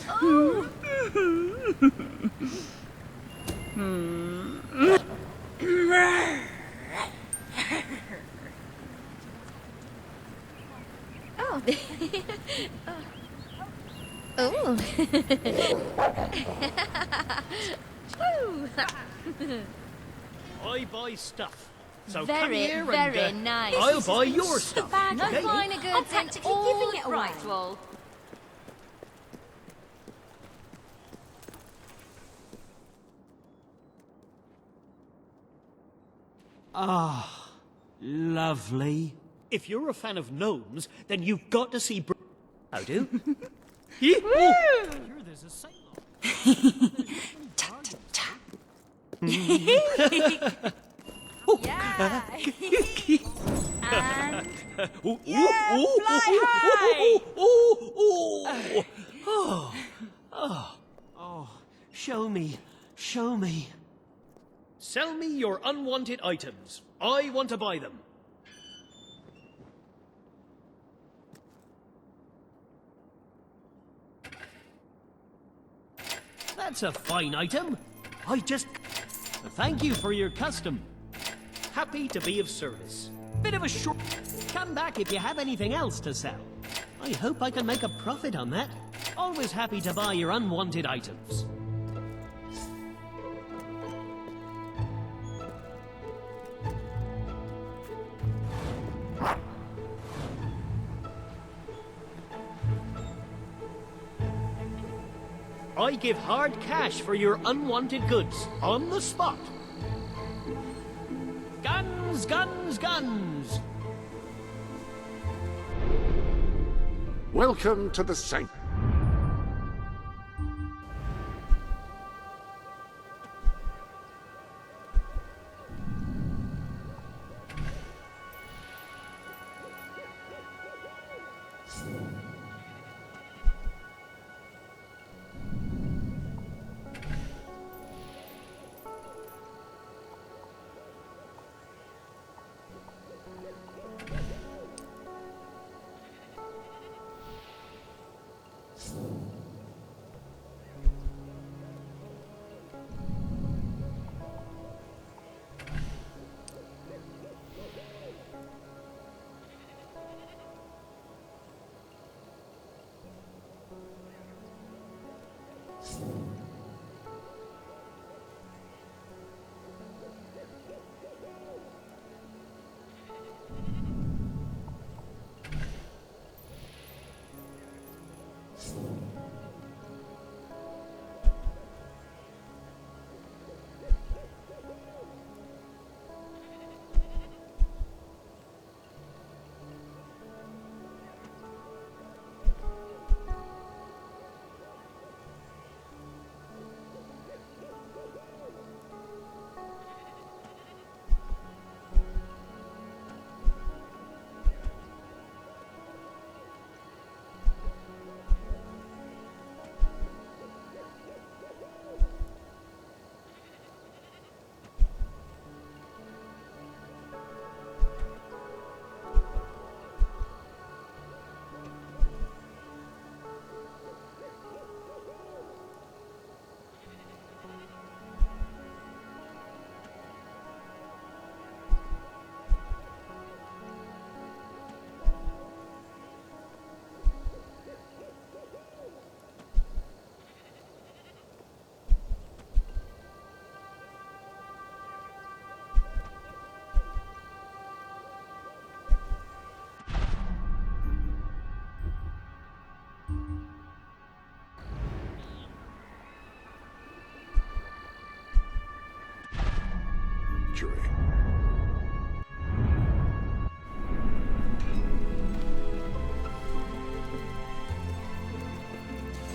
Oh. Oh. Oh. I buy stuff. So come Very, here very and nice. I'll buy your stuff. No okay? finer goods I'm practically all giving it away. right, Wall. Ah, lovely. If you're a fan of gnomes, then you've got to see. How do? Woo! Sure, there's a sale on. Yeah. And Oh, show me, show me. Sell me your unwanted items. I want to buy them. That's a fine item. Thank you for your custom. Happy to be of service. Bit of a short... Come back if you have anything else to sell. I hope I can make a profit on that. Always happy to buy your unwanted items. I give hard cash for your unwanted goods, on the spot. Guns, guns, guns! Welcome to the Saint.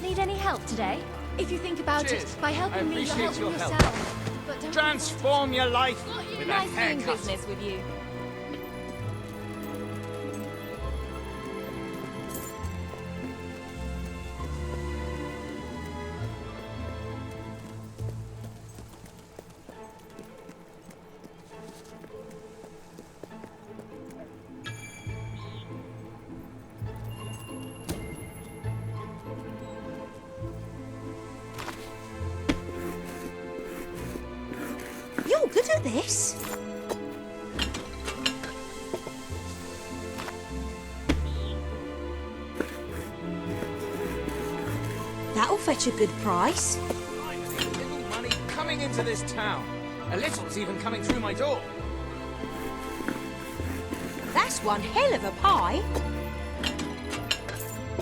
Need any help today? If you think about Cheers. it, by helping me, you're appreciate helping your help. yourself. But don't Transform your life with a nice doing haircut. business with you. You're good at this. That'll fetch a good price. Finally, little money coming into this town. A little's even coming through my door. That's one hell of a pie.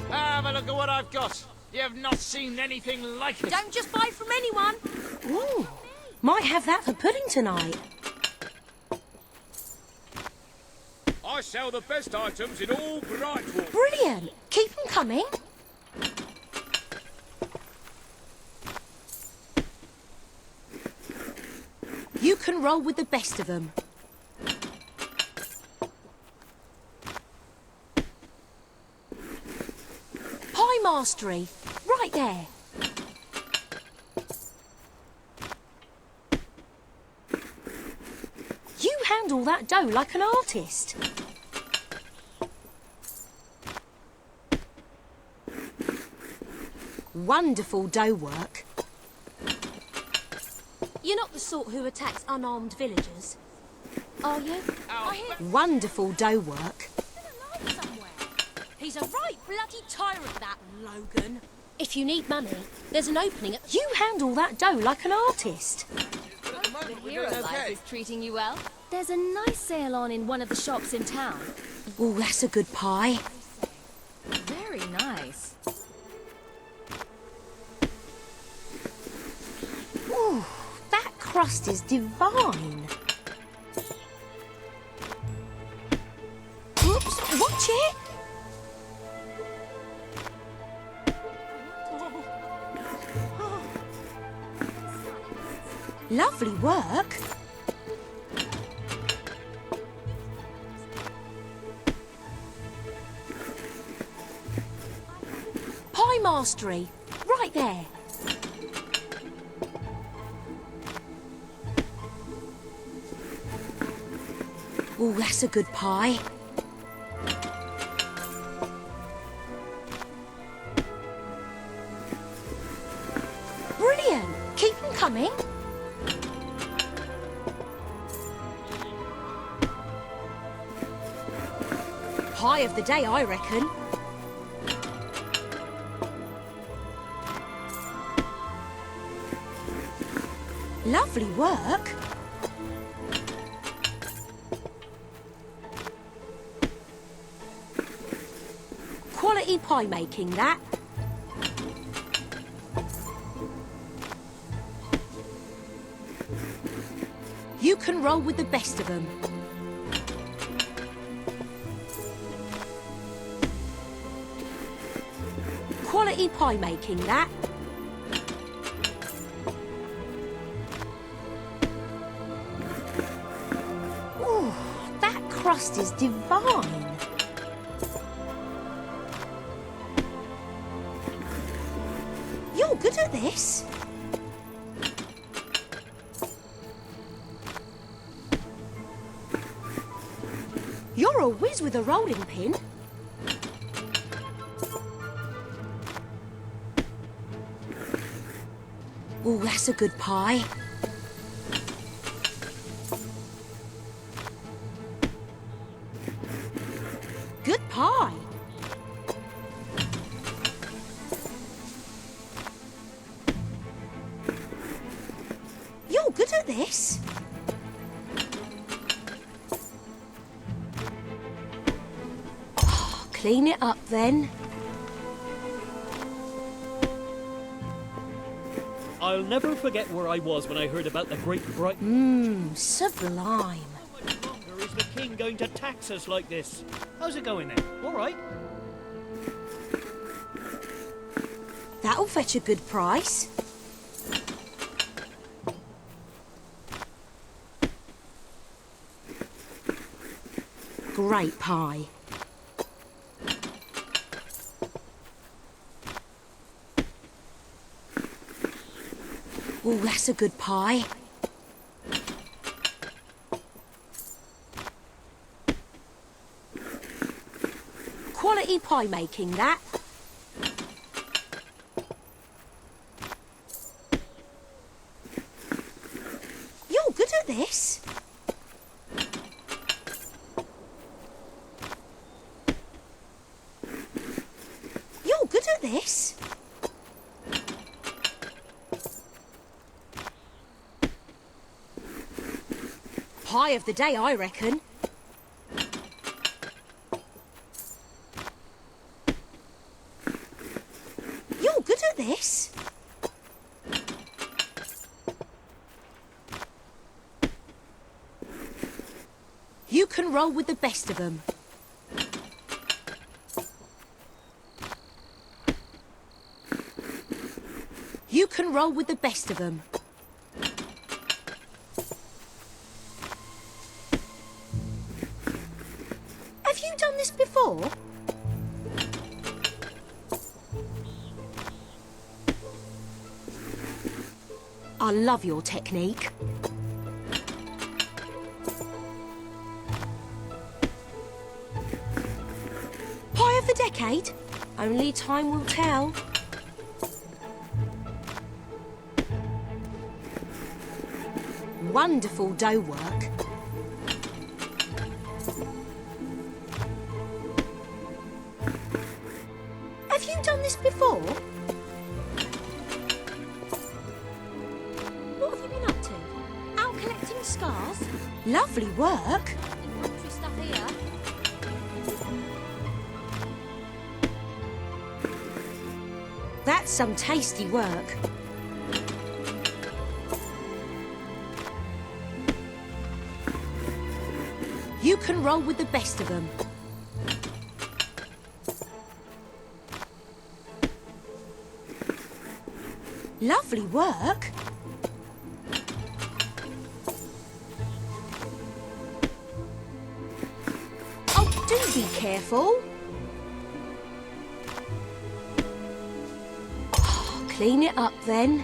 Have a look at what I've got. You have not seen anything like it. Don't just buy from anyone. Ooh, might have that for pudding tonight. I sell the best items in all Brightwall. Brilliant. Keep them coming. You can roll with the best of them. Pie mastery, right there. You handle that dough like an artist. Wonderful dough work. You're not the sort who attacks unarmed villagers, are you? Wonderful dough work. He's a right bloody tyrant, that Logan. If you need money, there's an opening at... You handle that dough like an artist. The hero life is treating you well. There's a nice sale on in one of the shops in town. Oh, that's a good pie. Very nice. Ooh, that crust is divine. Oops, watch it. Lovely work. Pie mastery, right there. Oh, that's a good pie. Brilliant. Keep them coming. Pie of the day, I reckon. Lovely work. Quality pie making, that. You can roll with the best of them. Quality pie making, that. Ooh, that crust is divine. You're good at this. You're a whiz with a rolling pin. Oh, that's a good pie. Good pie. You're good at this. Oh, clean it up then. I'll never forget where I was when I heard about the Great Bright... Sublime. How much longer is the king going to tax us like this? How's it going then? All right? That'll fetch a good price. Great pie. Oh, that's a good pie. Quality pie making, that. You're good at this. You're good at this. Pie of the day, I reckon. You're good at this. You can roll with the best of them. You can roll with the best of them. Have you done this before? I love your technique. Pie of the decade? Only time will tell. Wonderful dough work. Have you done this before? What have you been up to? Out collecting scars? Lovely work. Inventory stuff here. That's some tasty work. You can roll with the best of them. Lovely work. Oh, do be careful. Oh, clean it up then.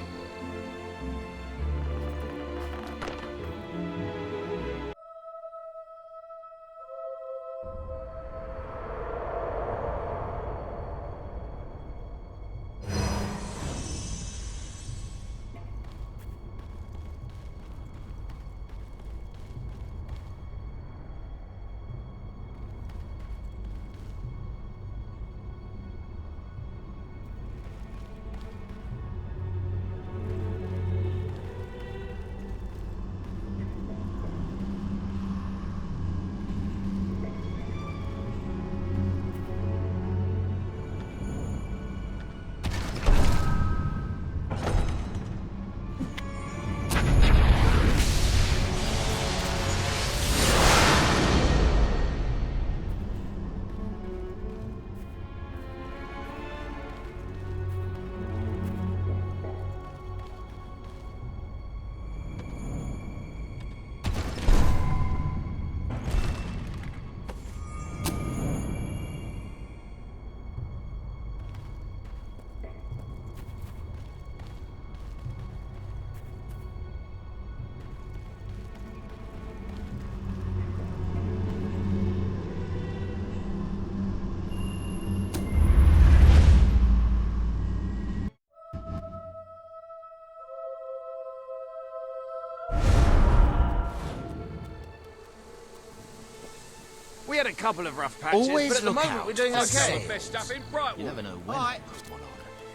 We had a couple of rough patches, Always but at the look moment out we're doing for okay. sales. Some of the best stuff in Brightwood. You never know when. Right.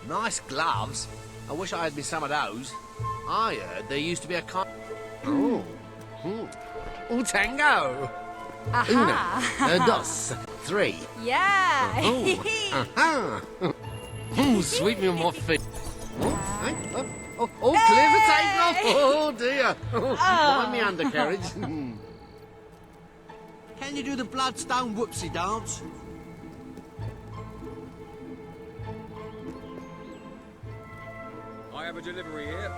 Nice gloves. I wish I had me some of those. I heard there used to be a kind. Oh. Tango. Aha. Uno. Dos. Three. Yeah. Aha. Sweep me on my feet. Clear for takeoff. Oh, dear. Mind me undercarriage. Can you do the bloodstone whoopsie dance? I have a delivery here.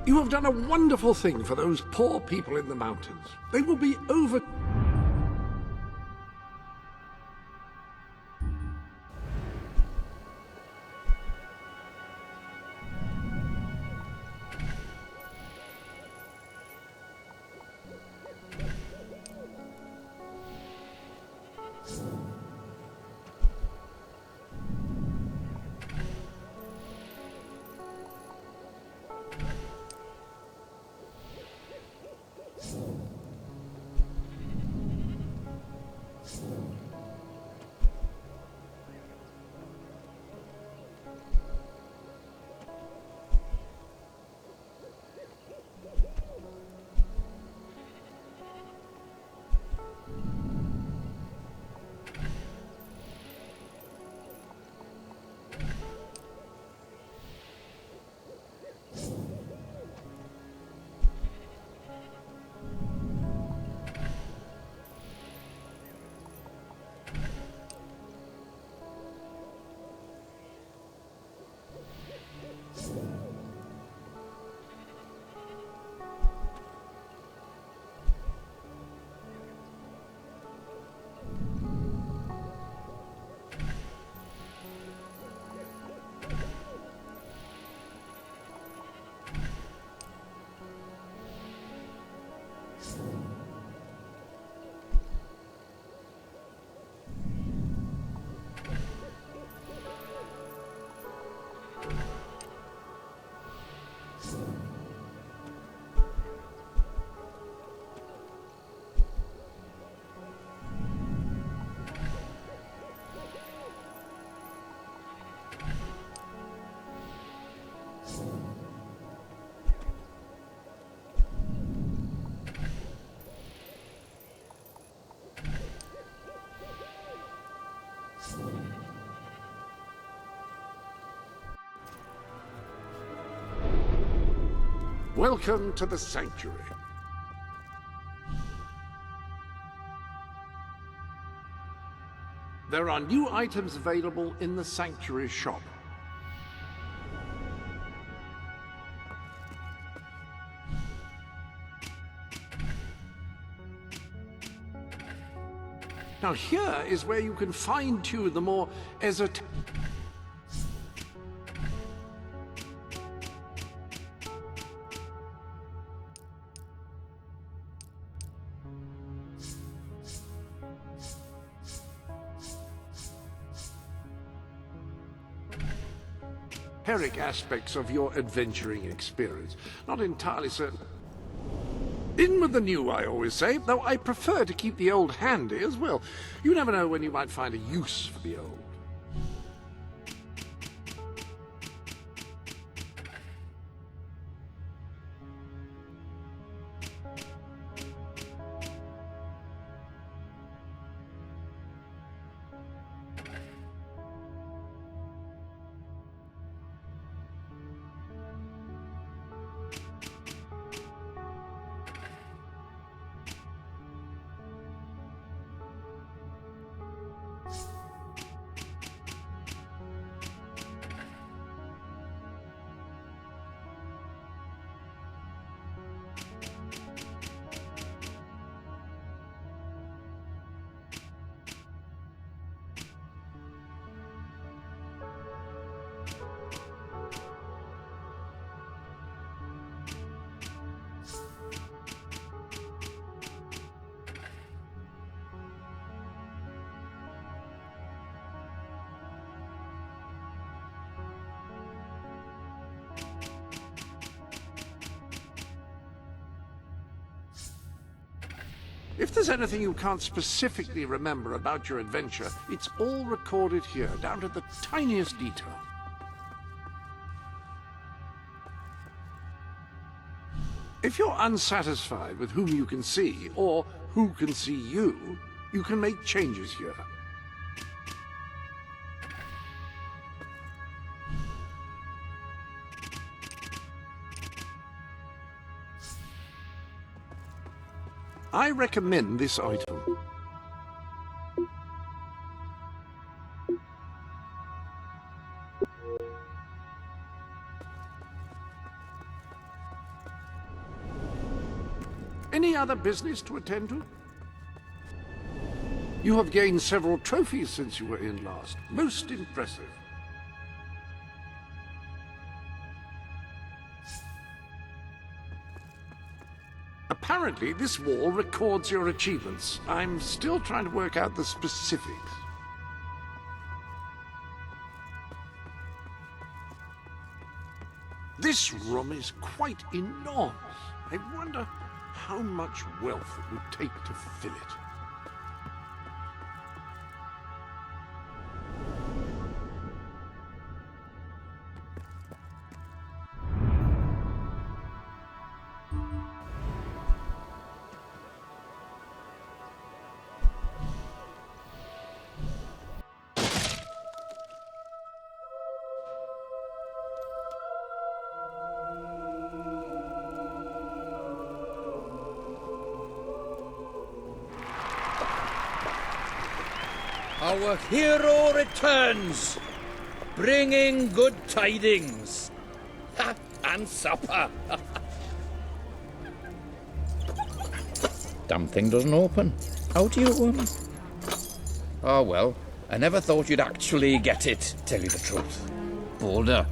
You have done a wonderful thing for those poor people in the mountains. They will be over... Welcome to the Sanctuary. There are new items available in the Sanctuary shop. Now here is where you can fine-tune the more esoteric... aspects of your adventuring experience. Not entirely certain. In with the new, I always say, though I prefer to keep the old handy as well. You never know when you might find a use for the old. If there's anything you can't specifically remember about your adventure, it's all recorded here, down to the tiniest detail. If you're unsatisfied with whom you can see, or who can see you, you can make changes here. I recommend this item. Any other business to attend to? You have gained several trophies since you were in last. Most impressive. Apparently, this wall records your achievements. I'm still trying to work out the specifics. This room is quite enormous. I wonder how much wealth it would take to fill it. Our hero returns, bringing good tidings. Ha, and supper. Damn thing doesn't open. How do you... Oh well, I never thought you'd actually get it, tell you the truth. Boulder.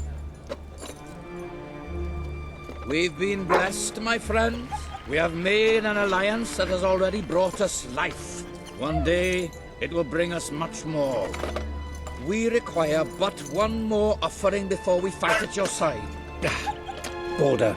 We've been blessed, my friends. We have made an alliance that has already brought us life. One day, it will bring us much more. We require but one more offering before we fight at your side. Boulder.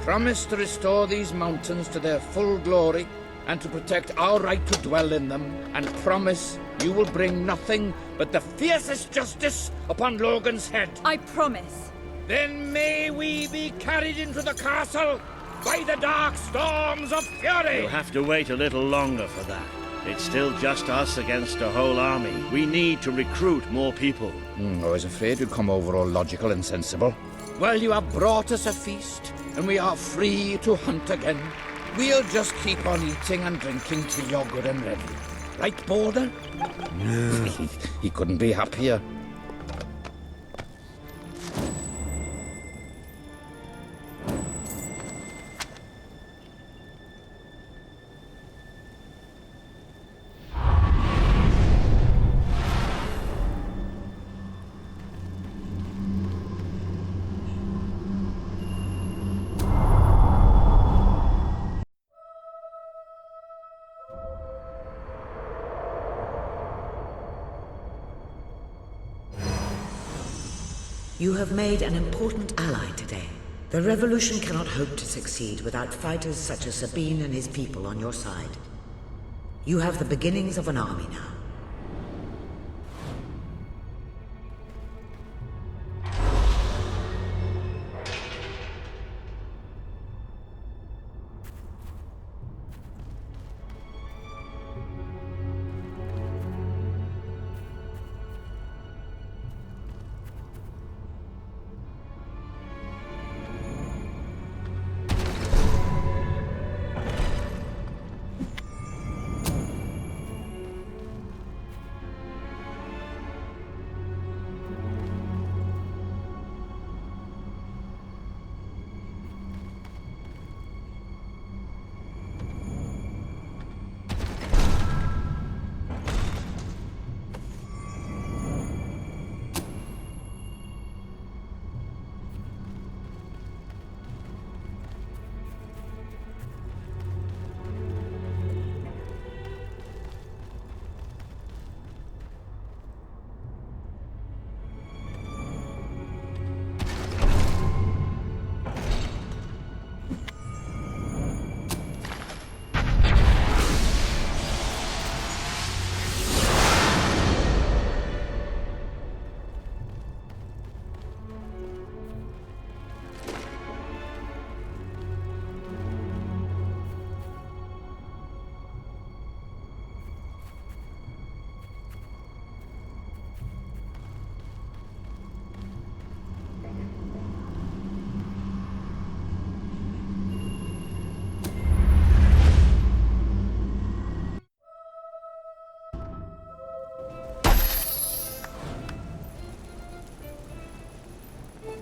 Promise to restore these mountains to their full glory and to protect our right to dwell in them, and promise you will bring nothing but the fiercest justice upon Logan's head. I promise. Then may we be carried into the castle by the dark storms of fury! You'll have to wait a little longer for that. It's still just us against a whole army. We need to recruit more people. I was afraid you'd come over all logical and sensible. Well, you have brought us a feast, and we are free to hunt again. We'll just keep on eating and drinking till you're good and ready. Right, Border? He couldn't be happier. You have made an important ally today. The revolution cannot hope to succeed without fighters such as Sabine and his people on your side. You have the beginnings of an army now.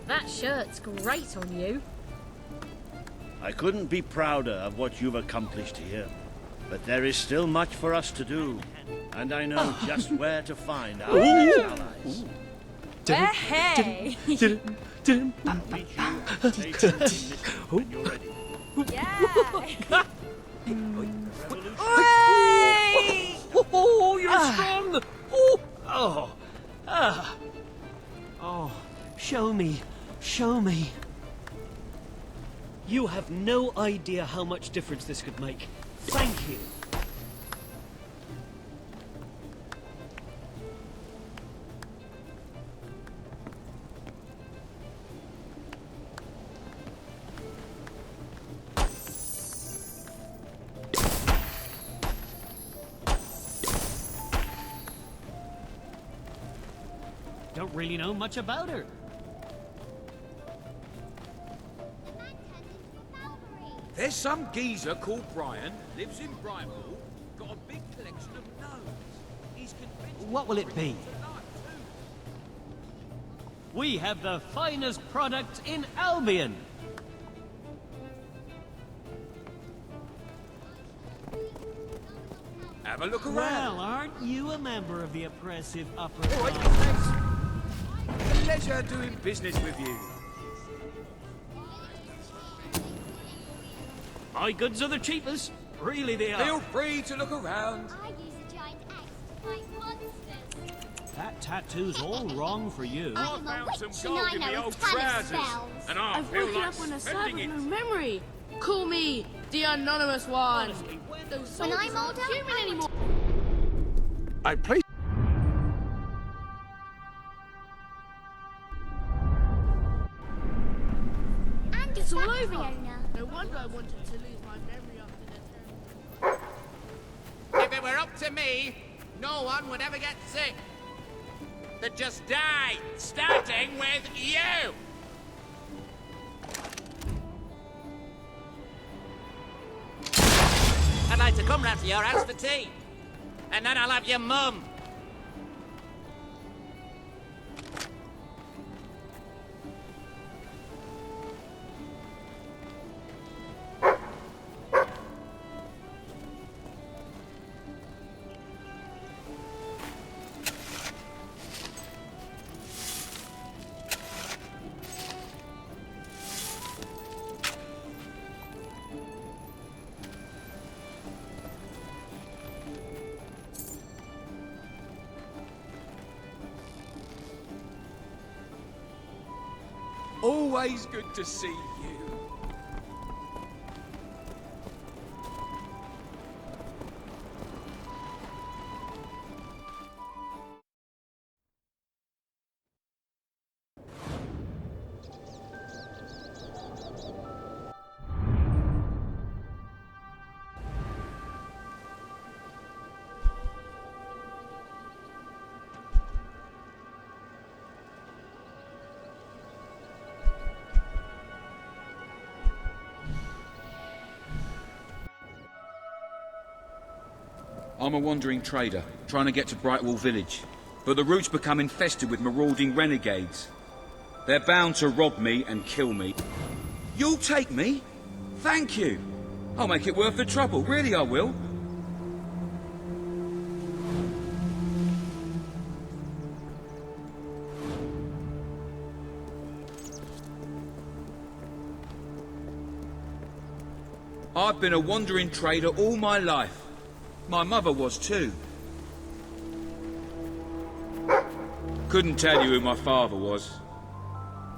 That shirt's great on you. I couldn't be prouder of what you've accomplished here. But there is still much for us to do. And I know just where to find our next allies. Hey! Oh, you're strong! Oh, show me. Show me. You have no idea how much difference this could make. Thank you. Don't really know much about her. There's some geezer called Brian, lives in Brimewell, got a big collection of gnomes. He's convinced... What will it be? We have the finest product in Albion. Have a look around. Well, aren't you a member of the oppressive upper All right, class? thanks. A pleasure doing business with you. My goods are the cheapest. Really they are. Feel free to look around. I use a giant axe to fight monsters. That tattoo's all wrong for you. I am a found witch some gold and in I the know old a ton of trousers, spells. and I I've feel woken like up on a side spending with it. no memory. Call me the anonymous one. Those When I'm soldiers aren't older, human anymore. I play. And It's all over. Fiona. No wonder I wanted to lose my memory after the If it were up to me, no one would ever get sick. They'd just die, starting with you. I'd like to come round to your house for tea. And then I'll have your mum. Always good to see you. I'm a wandering trader, trying to get to Brightwall village. But the route's become infested with marauding renegades. They're bound to rob me and kill me. You'll take me? Thank you. I'll make it worth the trouble, really I will. I've been a wandering trader all my life. My mother was too. Couldn't tell you who my father was.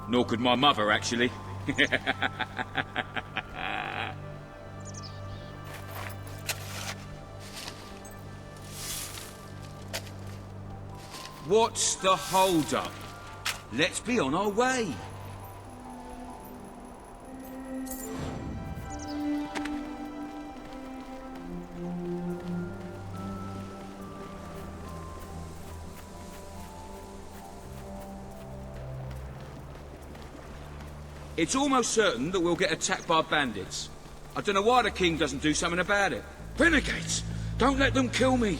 Nor could my mother, actually. What's the hold-up? Let's be on our way. It's almost certain that we'll get attacked by bandits. I don't know why the king doesn't do something about it. Renegades! Don't let them kill me!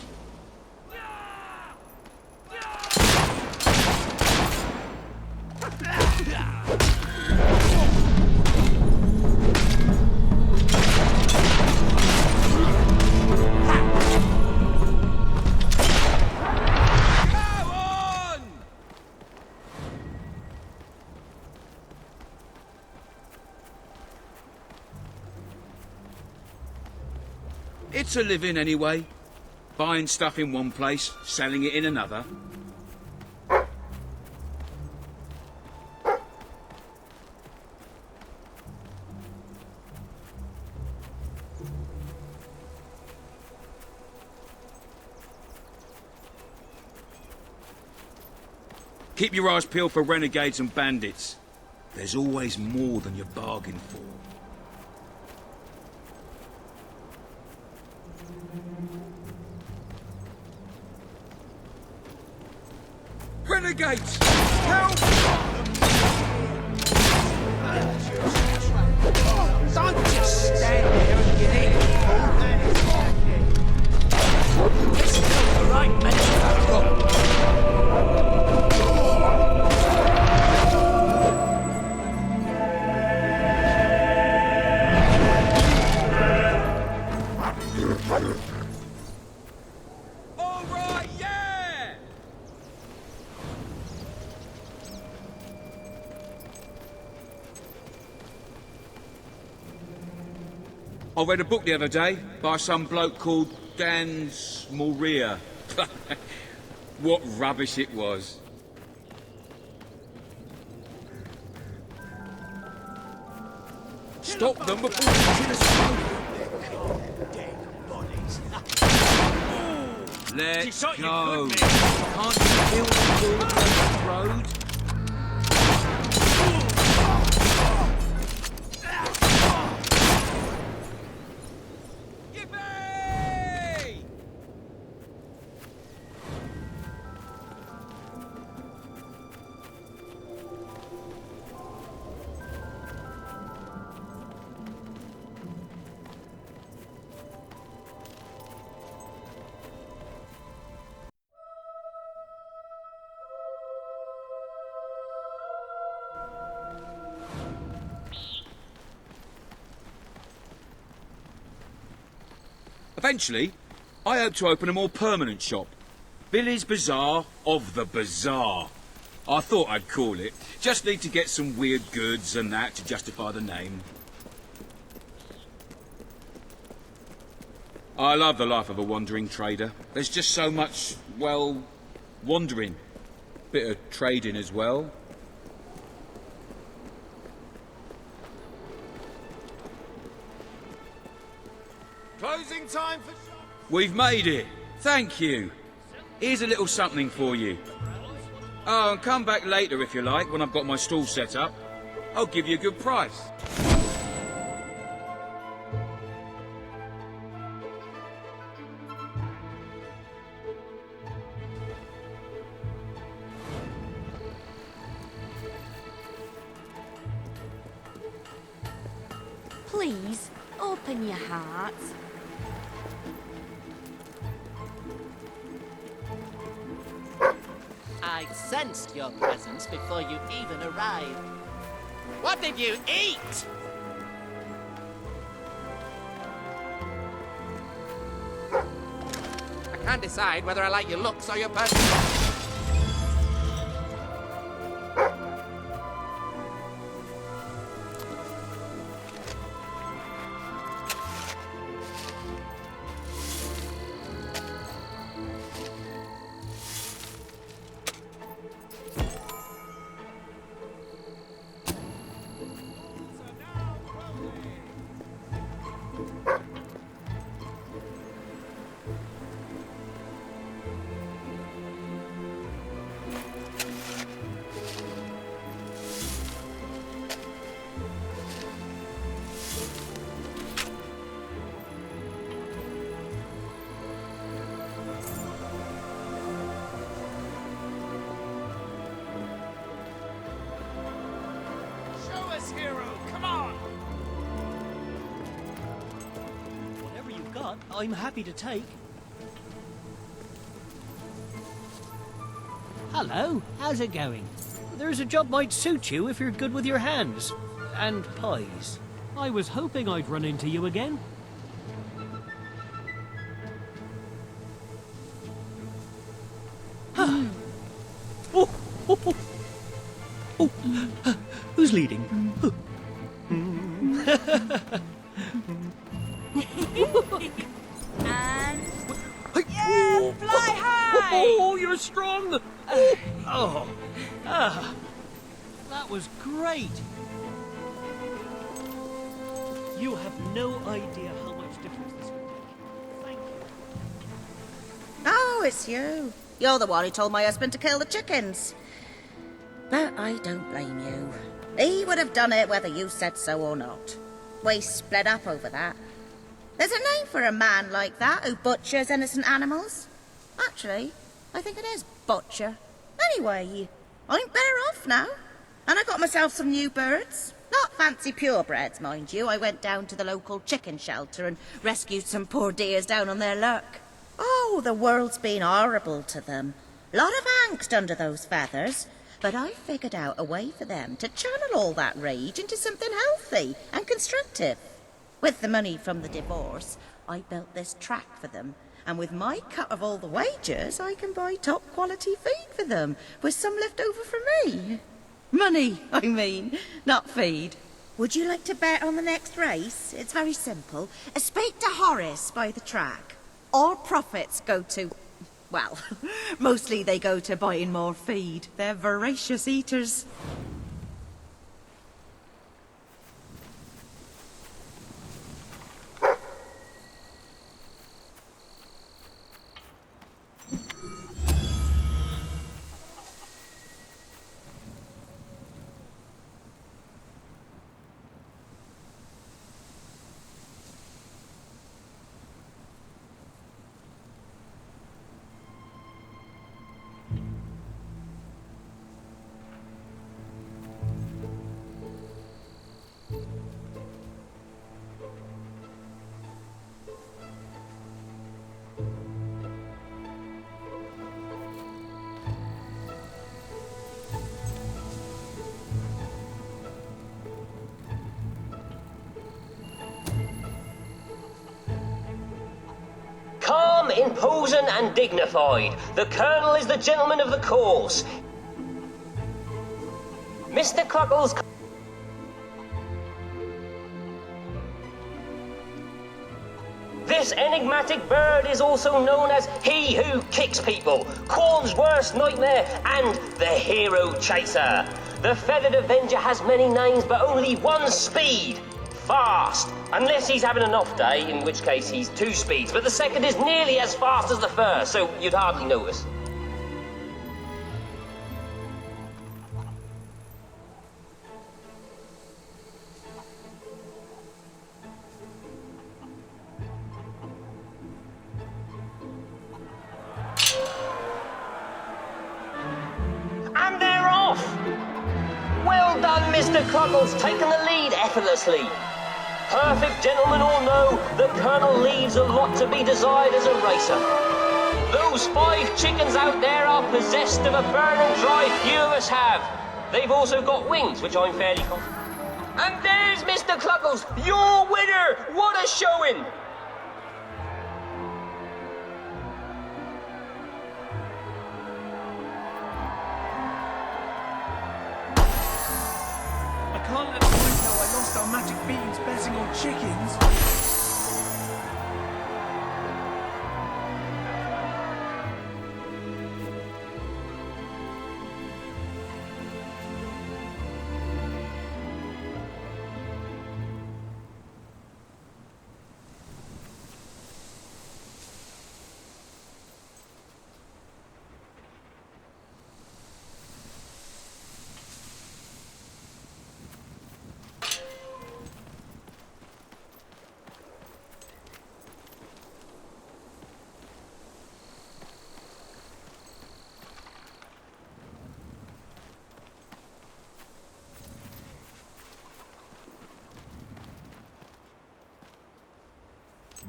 It's a living anyway. Buying stuff in one place, selling it in another. Keep your eyes peeled for renegades and bandits. There's always more than you bargained for. Renegades! Help! Don't just stand there and get in. It's not the right medicine after all. All right, yeah! I read a book the other day by some bloke called Dan Smallria. What rubbish it was. stop them before reaching the smoke. Let's go. Can't you feel the pull of the road? Eventually, I hope to open a more permanent shop. Billy's Bazaar of the Bazaar. I thought I'd call it. Just need to get some weird goods and that to justify the name. I love the life of a wandering trader. There's just so much, well, wandering. Bit of trading as well. Closing time for... We've made it. Thank you. Here's a little something for you. Oh, and come back later if you like, when I've got my stall set up. I'll give you a good price. Please, open your hearts. I sensed your presence before you even arrived. What did you eat? I can't decide whether I like your looks or your personality. Hero, come on! Whatever you've got, I'm happy to take. Hello, how's it going? There's a job might suit you if you're good with your hands. And pies. I was hoping I'd run into you again. Huh. Oh, oh, oh. Oh, who's leading? And yeah, fly high! Oh, you're strong! That was great. You have no idea how much difference this will make. Thank you. Oh, it's you. You're the one who told my husband to kill the chickens. But I don't blame you. He would have done it whether you said so or not. We split up over that. There's a name for a man like that who butchers innocent animals. Actually, I think it is butcher. Anyway, I'm better off now. And I got myself some new birds. Not fancy purebreds, mind you. I went down to the local chicken shelter and rescued some poor dears down on their luck. Oh, the world's been horrible to them. Lot of angst under those feathers. But I figured out a way for them to channel all that rage into something healthy and constructive. With the money from the divorce, I built this track for them. And with my cut of all the wages, I can buy top quality feed for them, with some left over for me. Money, I mean, not feed. Would you like to bet on the next race? It's very simple. Speak to Horace by the track. All profits go to... well, mostly they go to buying more feed. They're voracious eaters. imposing and dignified. The Colonel is the gentleman of the course. Mr. Cluckles... This enigmatic bird is also known as He Who Kicks People, Quorn's worst nightmare, and the Hero Chaser. The Feathered Avenger has many names, but only one speed. Fast. Unless he's having an off day, in which case he's 2 speeds. But the second is nearly as fast as the first, so you'd hardly notice. And they're off! Well done, Mr. Cluckles, taking the lead effortlessly. Perfect gentlemen all know the Colonel leaves a lot to be desired as a racer. Those 5 chickens out there are possessed of a burning drive few of us have. They've also got wings, which I'm fairly confident. And there's Mr. Cluckles, your winner! What a showing! I can't let the boys know I lost our magic beans betting on chickens.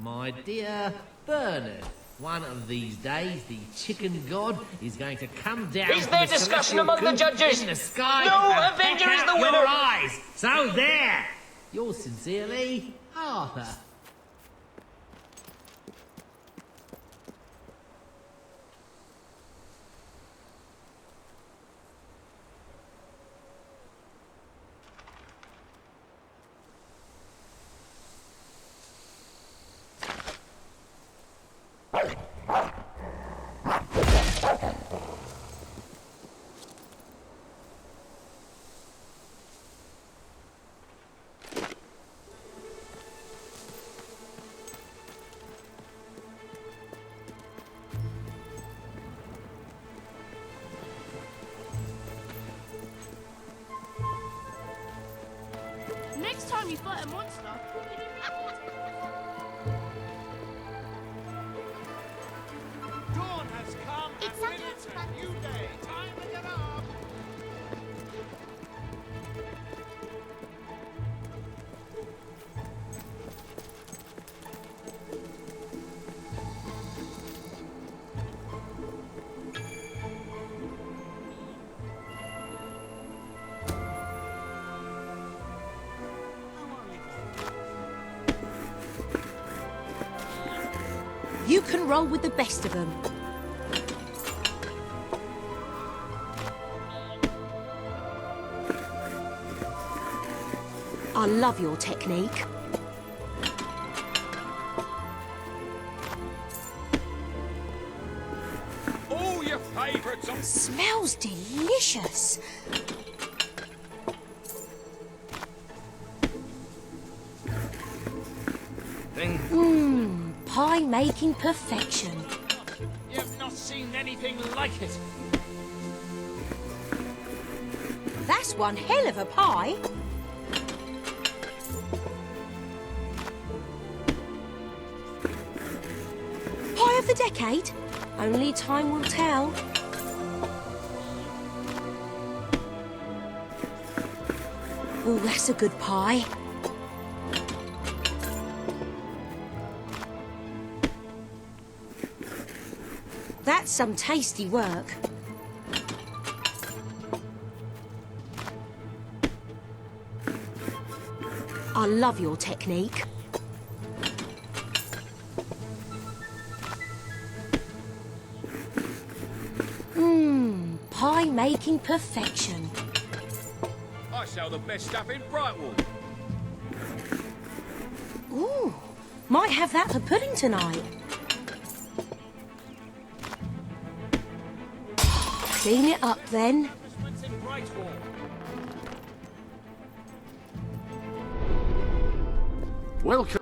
My dear Bernard, one of these days the chicken god is going to come down. Is there discussion among the judges? In the sky No, and Avenger peck is out the winner. Your eyes. So there. Yours sincerely, Arthur. Next time you fight a monster, Dawn has come, It's and with it a new day. Time to get up. You can roll with the best of them. I love your technique. All your favourites on... Smells delicious. Mmm, pie making perfection. You've not seen anything like it. That's one hell of a pie. Pie of the decade? Only time will tell. Oh, that's a good pie. That's some tasty work. I love your technique. making perfection. I sell the best stuff in Brightwall. Ooh, might have that for pudding tonight. Clean it up then. Welcome.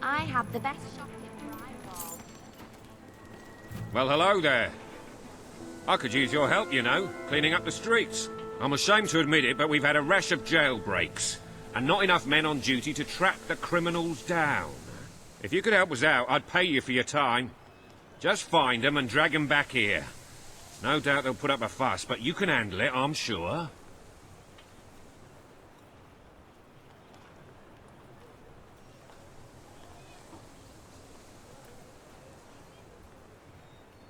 I have the best shop in Brightwall. Well, hello there. I could use your help, you know, cleaning up the streets. I'm ashamed to admit it, but we've had a rash of jailbreaks, and not enough men on duty to track the criminals down. If you could help us out, I'd pay you for your time. Just find them and drag them back here. No doubt they'll put up a fuss, but you can handle it, I'm sure.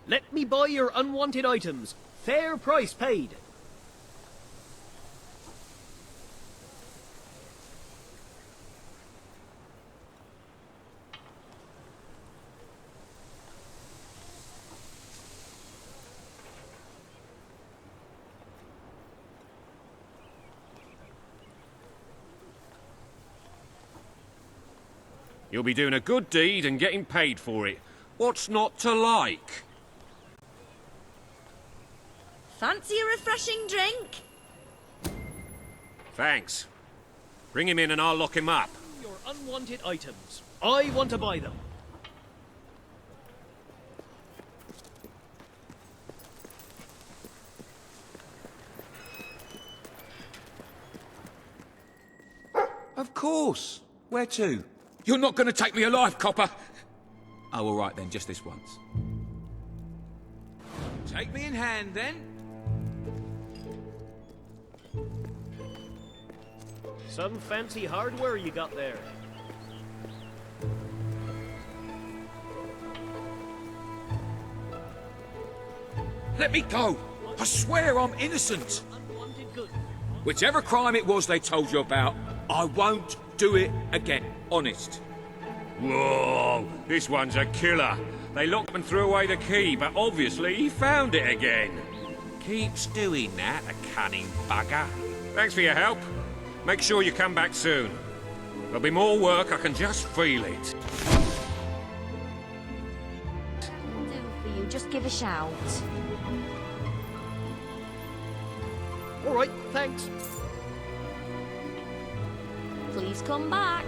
Let me buy your unwanted items. Fair price paid. You'll be doing a good deed and getting paid for it. What's not to like? Fancy a refreshing drink? Thanks. Bring him in and I'll lock him up. Your unwanted items. I want to buy them. Of course. Where to? You're not going to take me alive, copper. Oh, all right then, just this once. Take me in hand, then. Some fancy hardware you got there. Let me go. I swear I'm innocent. Unwanted goods. Whichever crime it was they told you about, I won't do it again. Honest. Whoa, this one's a killer. They locked him and threw away the key, but obviously he found it again. Keeps doing that, a cunning bugger. Thanks for your help. Make sure you come back soon. There'll be more work, I can just feel it. Do for you, just give a shout. All right, thanks. Please come back.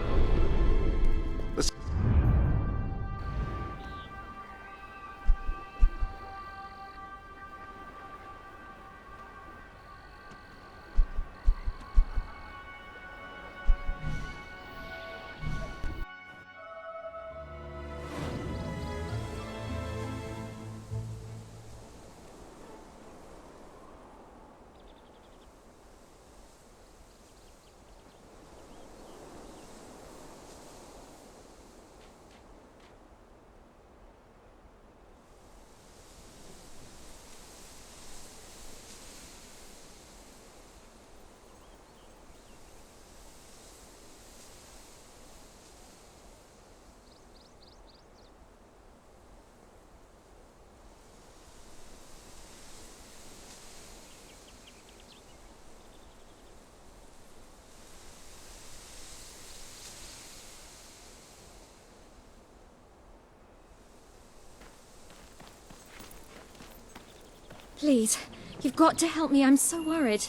Please, you've got to help me. I'm so worried.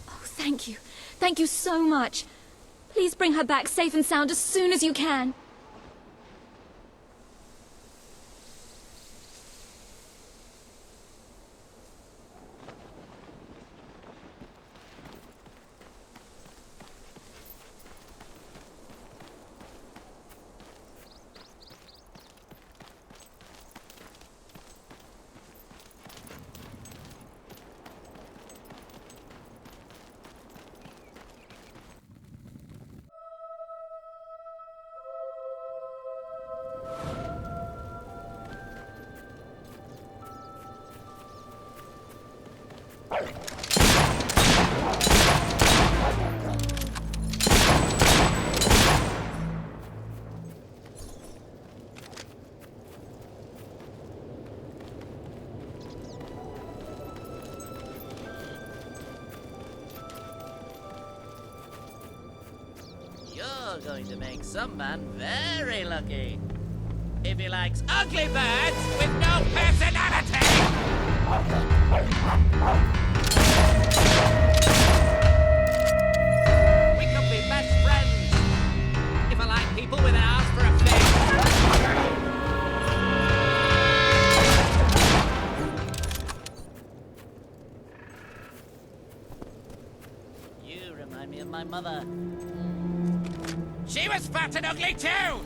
Oh, thank you. Thank you so much. Please bring her back safe and sound as soon as you can. You're going to make some man very lucky. If he likes ugly birds with no personality! We could be best friends. If I like people with an arse for a face. You remind me of my mother. She was fat and ugly too!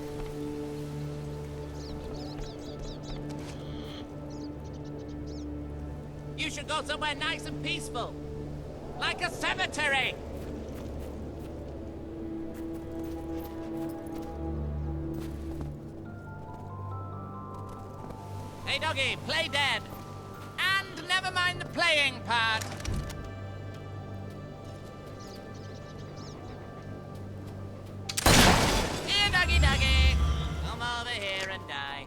You should go somewhere nice and peaceful. Like a cemetery! Hey doggy, play dead. And never mind the playing part. Here, doggy doggy. Come over here and die.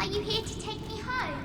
Are you here to take me home?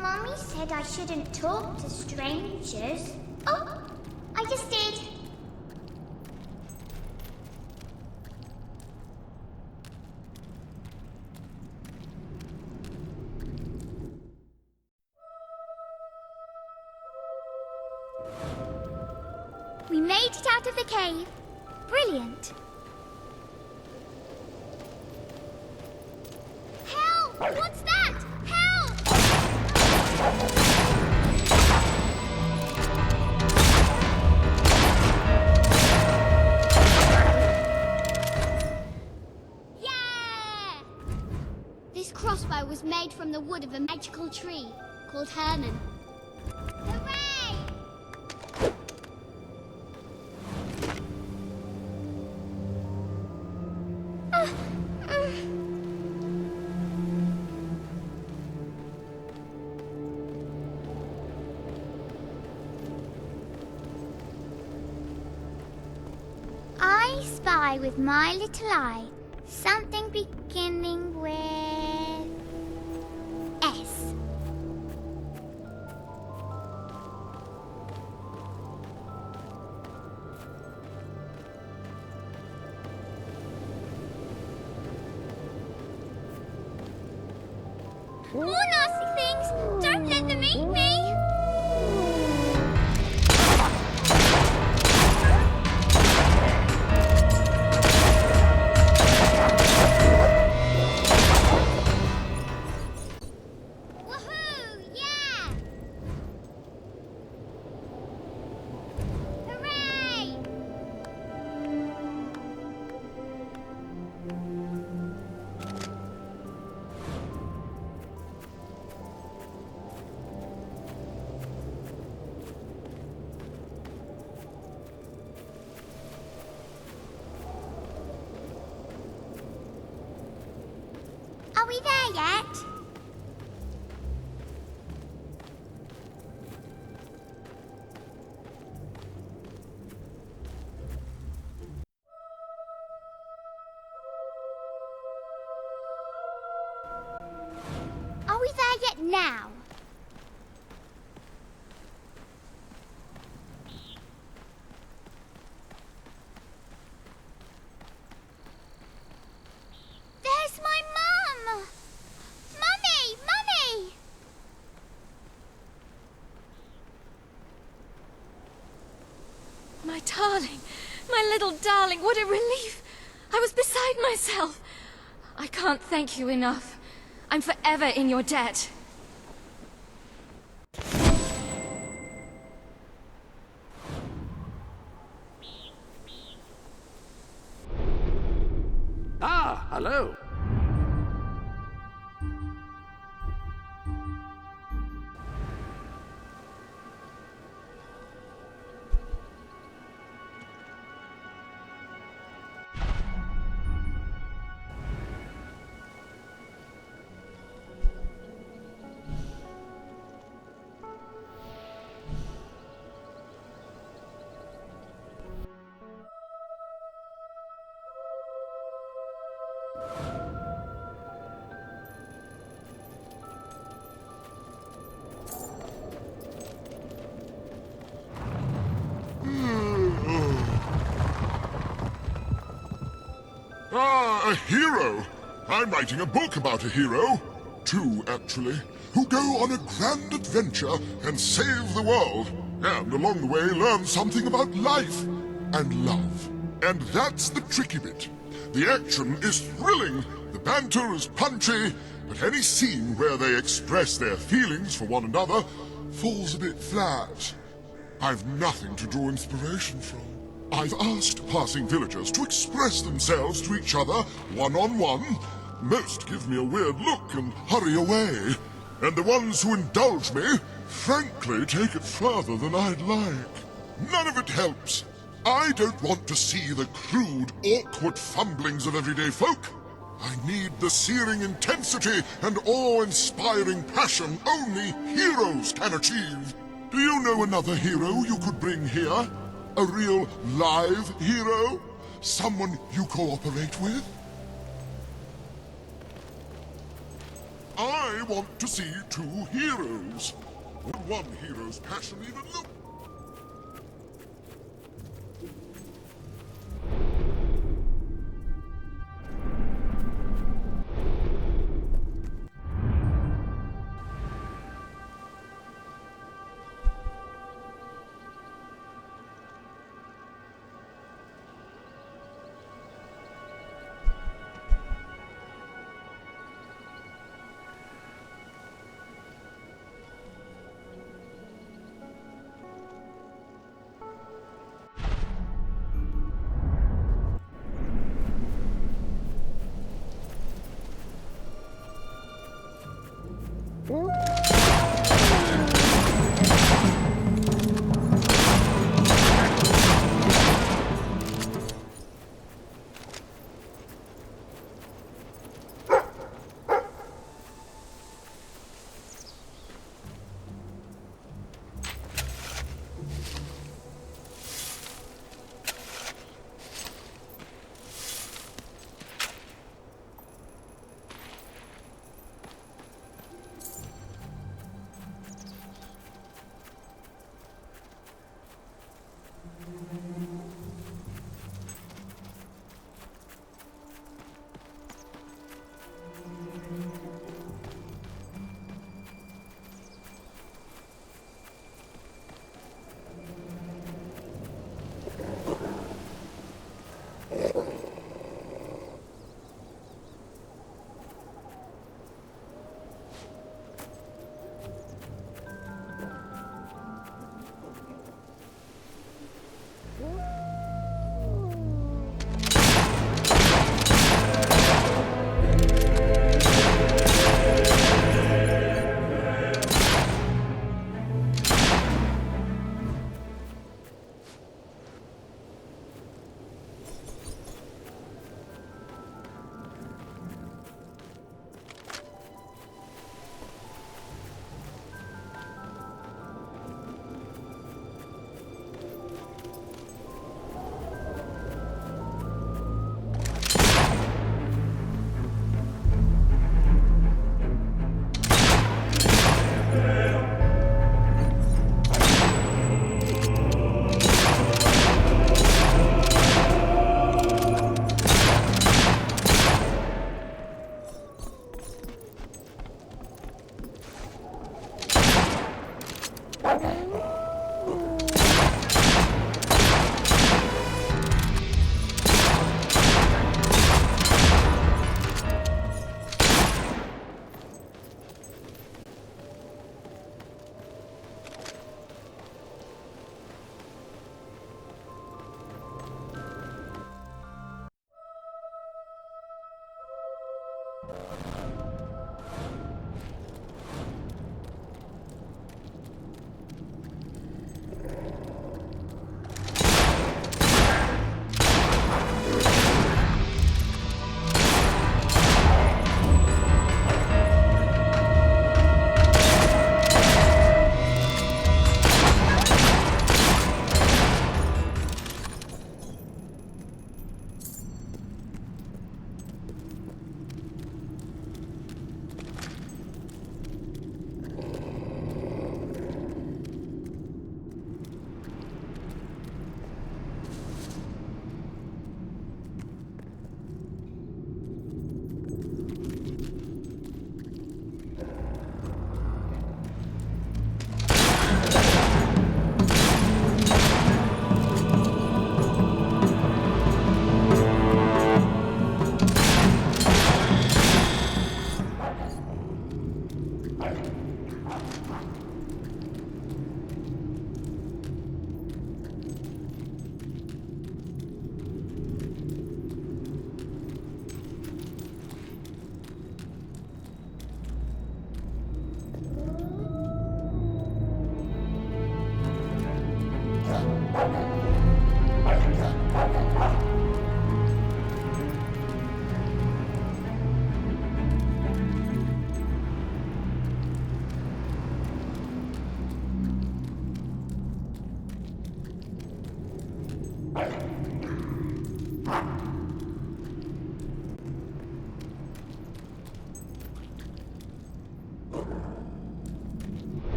Mummy said I shouldn't talk to strangers. Oh, I just did. We made it out of the cave. Brilliant. Help! What's that? Help! Yeah! This crossbow was made from the wood of a magical tree called Herman. Hooray! I spy with my little eye something beginning with S. More nasty things! Don't let them eat me! Are we there yet? Are we there yet now? There's my mum! Mummy! Mummy! darling, my little darling, what a relief! I was beside myself. I can't thank you enough. I'm forever in your debt. Ah, hello. Ah, a hero! I'm writing a book about a hero. Two, actually, who go on a grand adventure and save the world, and along the way learn something about life and love. And that's the tricky bit. The action is thrilling, the banter is punchy, but any scene where they express their feelings for one another falls a bit flat. I've nothing to draw inspiration from. I've asked passing villagers to express themselves to each other one-on-one. Most give me a weird look and hurry away. And the ones who indulge me, frankly, take it further than I'd like. None of it helps. I don't want to see the crude, awkward fumblings of everyday folk. I need the searing intensity and awe-inspiring passion only heroes can achieve. Do you know another hero you could bring here? A real live hero? Someone you cooperate with? I want to see two heroes. One hero's passion even look.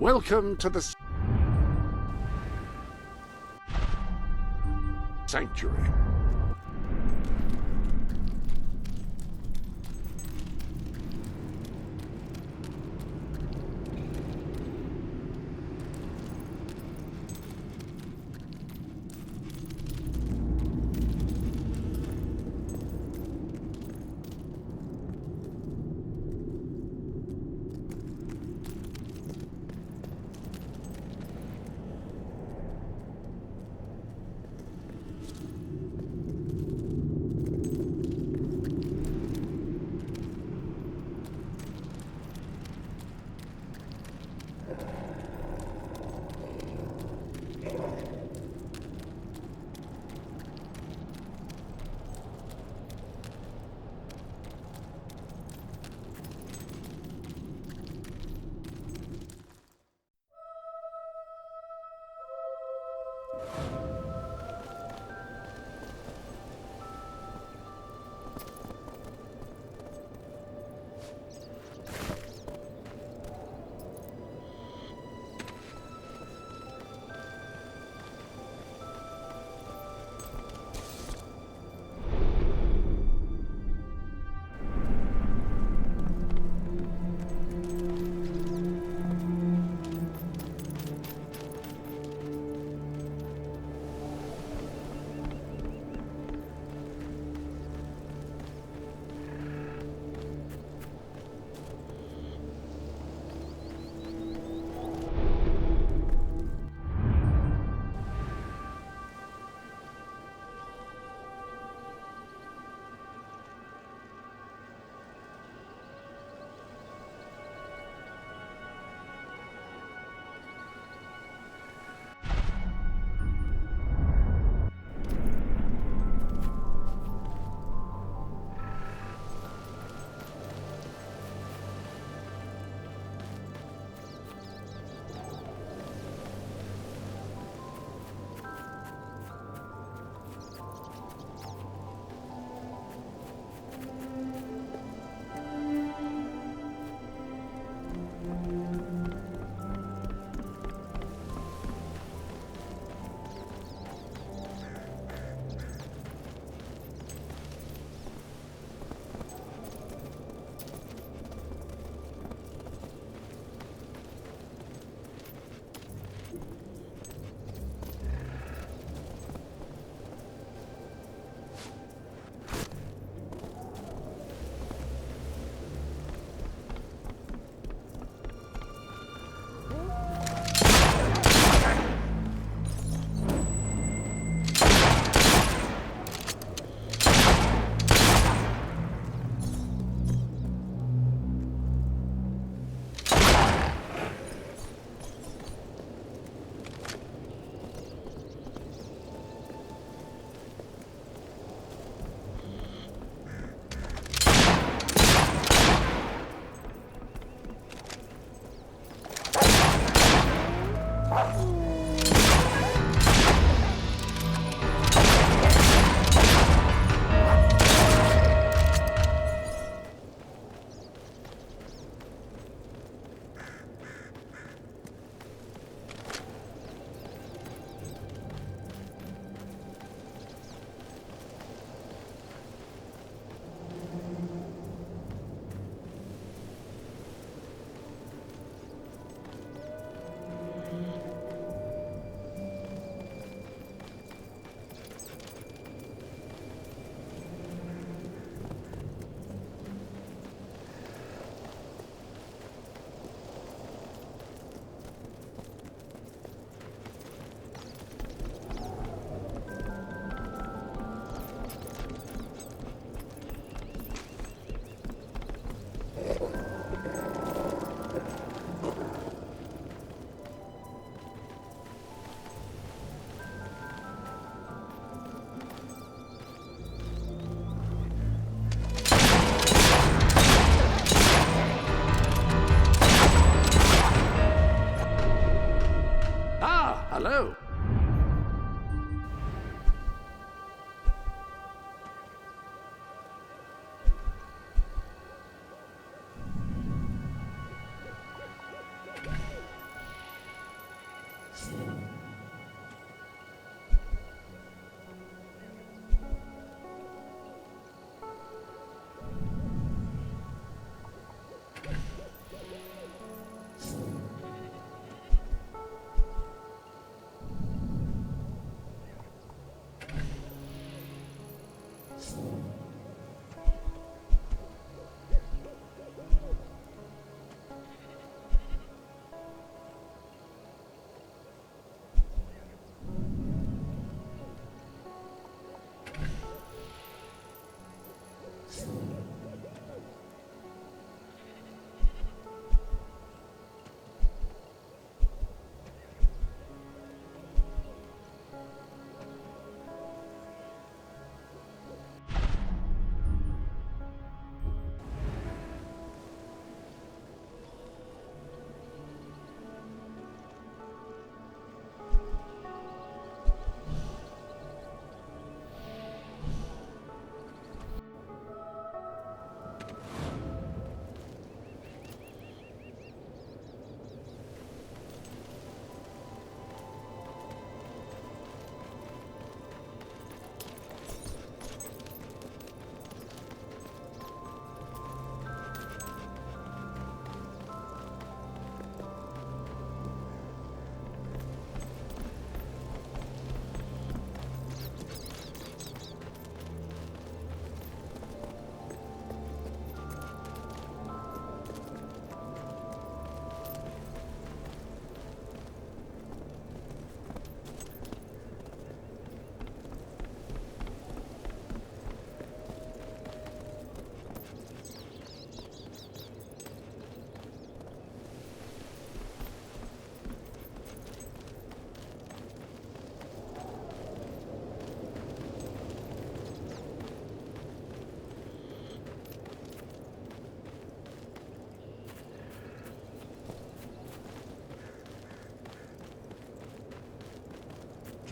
Welcome to the sanctuary.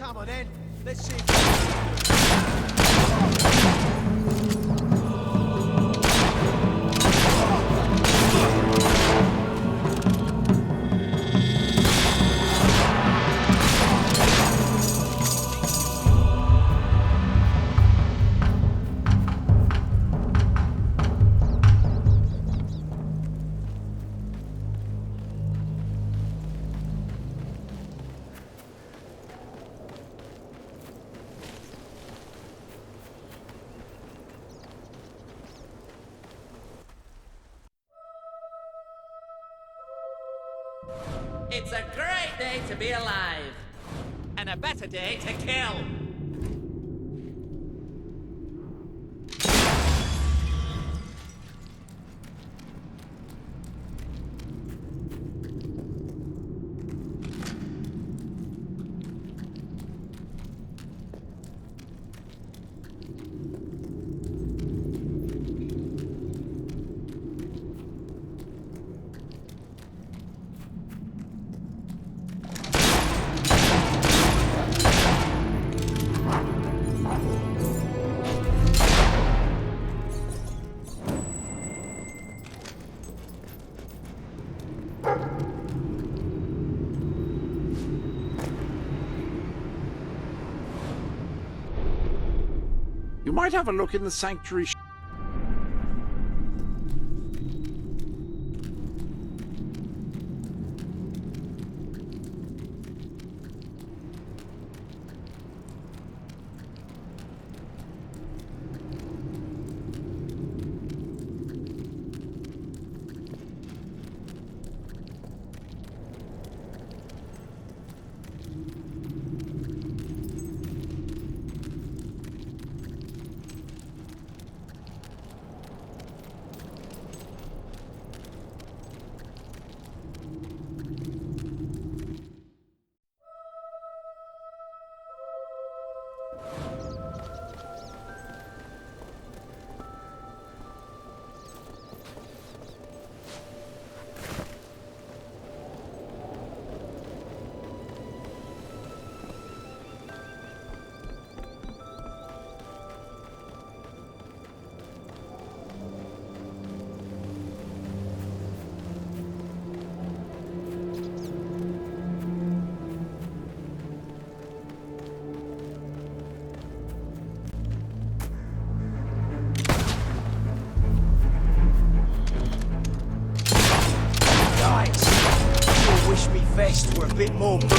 Come on then, let's see. It's a great day to be alive. And a better day to kill. You might have a look in the sanctuary. Wish me vest were a bit more brutal.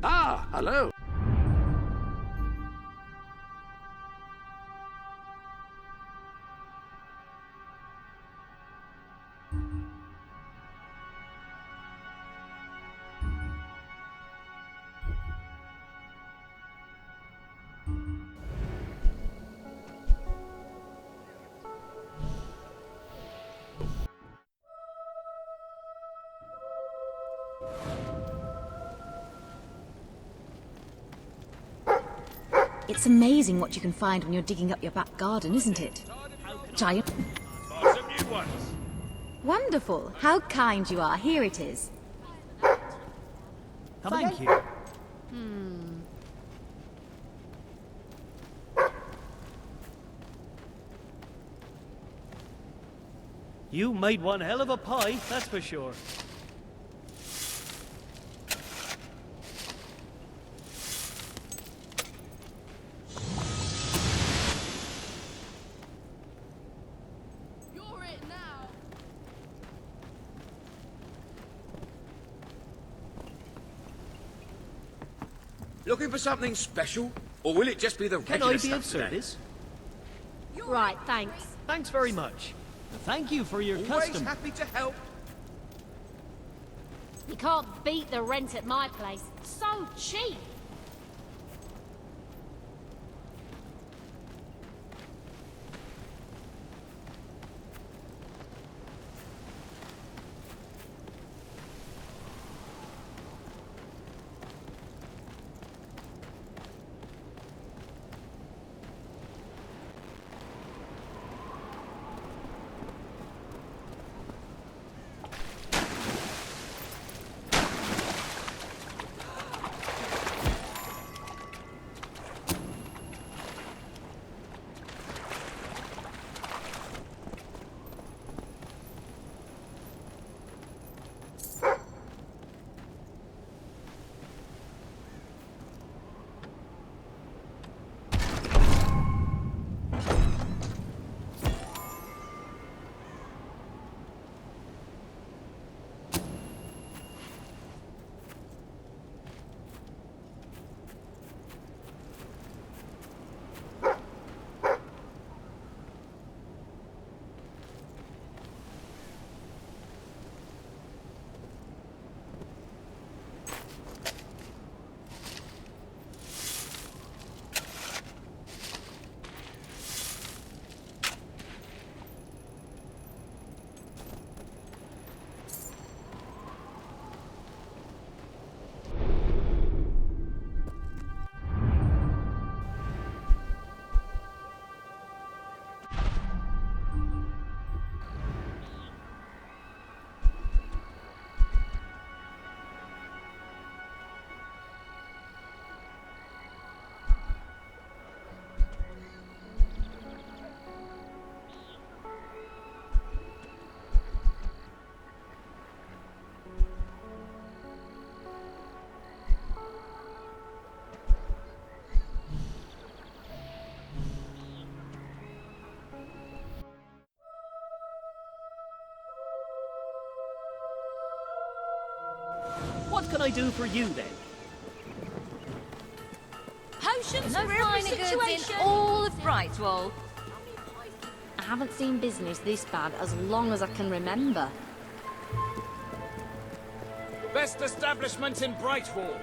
Ah, hello. It's amazing what you can find when you're digging up your back garden, isn't it? Giant. Some new ones. Wonderful. How kind you are. Here it is. Thank you. You made one hell of a pie, that's for sure. You're it now. Looking for something special? Or will it just be the Can regular I be stuff of today? service? Right, thanks. Thanks very much. Thank you for your Always custom. happy to help. You can't beat the rent at my place. So cheap. What can I do for you then? Potions No for finer every goods situation. in all of Brightwall. I haven't seen business this bad as long as I can remember. Best establishment in Brightwall.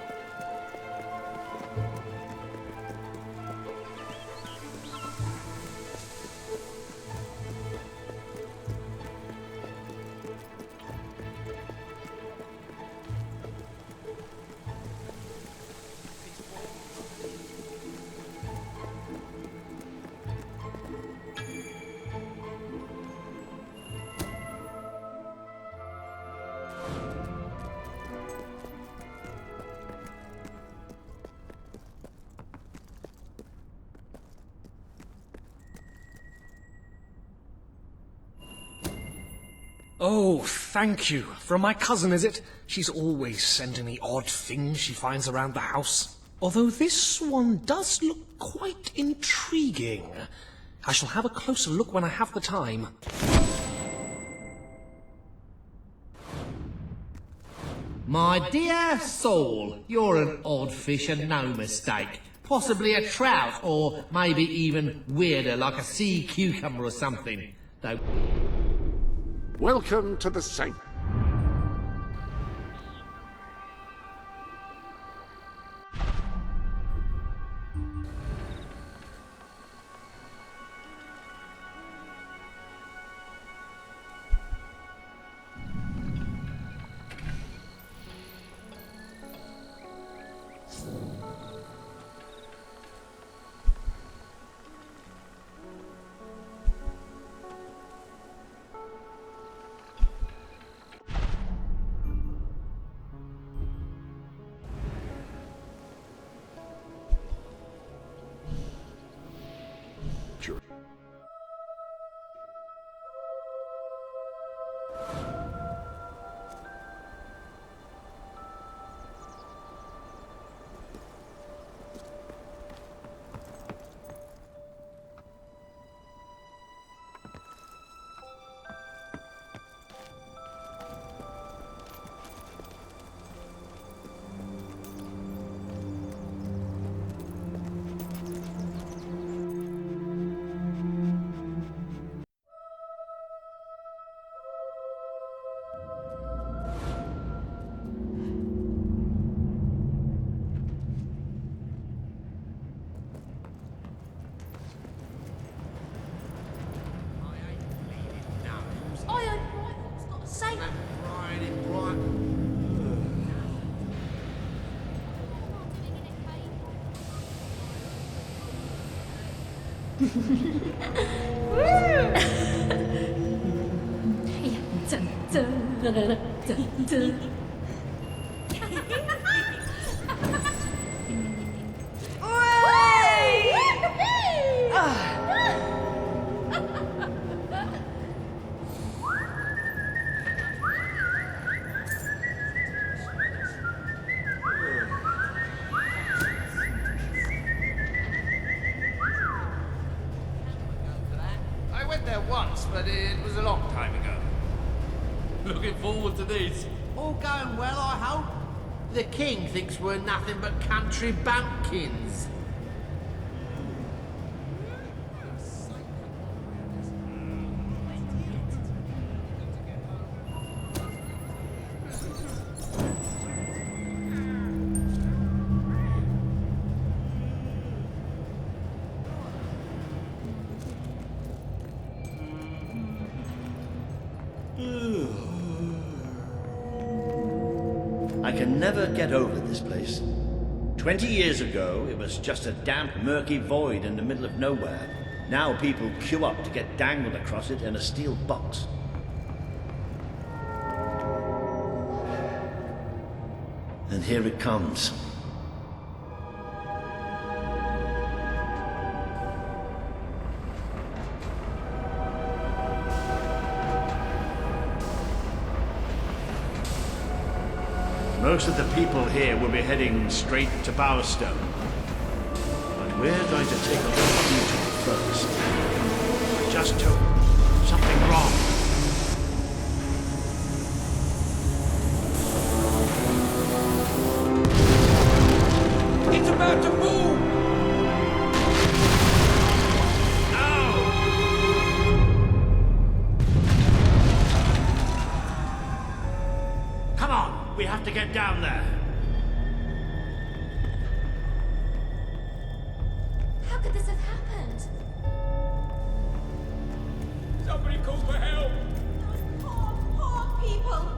Oh, thank you. From my cousin, is it? She's always sending me odd things she finds around the house. Although this one does look quite intriguing. I shall have a closer look when I have the time. My dear Saul, you're an odd fish and no mistake. Possibly a trout, or maybe even weirder, like a sea cucumber or something. Though. Welcome to the Saint. I went there once, but it was a long time ago. Looking forward to this. All going well, I hope? The king thinks we're nothing but country bumpkins. I can never get over this place. 20 years ago, it was just a damp, murky void in the middle of nowhere. Now people queue up to get dangled across it in a steel box. And here it comes. Most of the people here will be heading straight to Bowerstone. But we're going to take a little detour first. I just took something wrong. It's about to move! Come on, we have to get down there. How could this have happened? Somebody call for help! Poor people.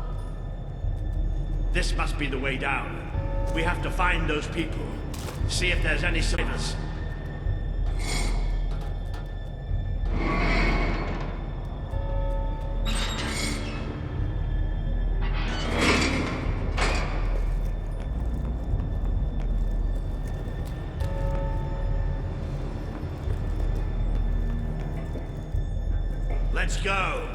This must be the way down. We have to find those people. See if there's any survivors. Let's go!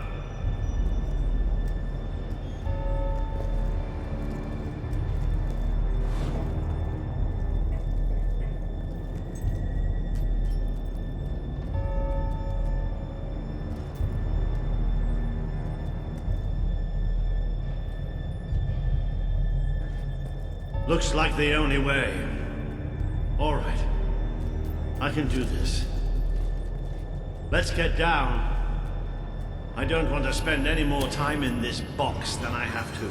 Looks like the only way. All right. I can do this. Let's get down. I don't want to spend any more time in this box than I have to.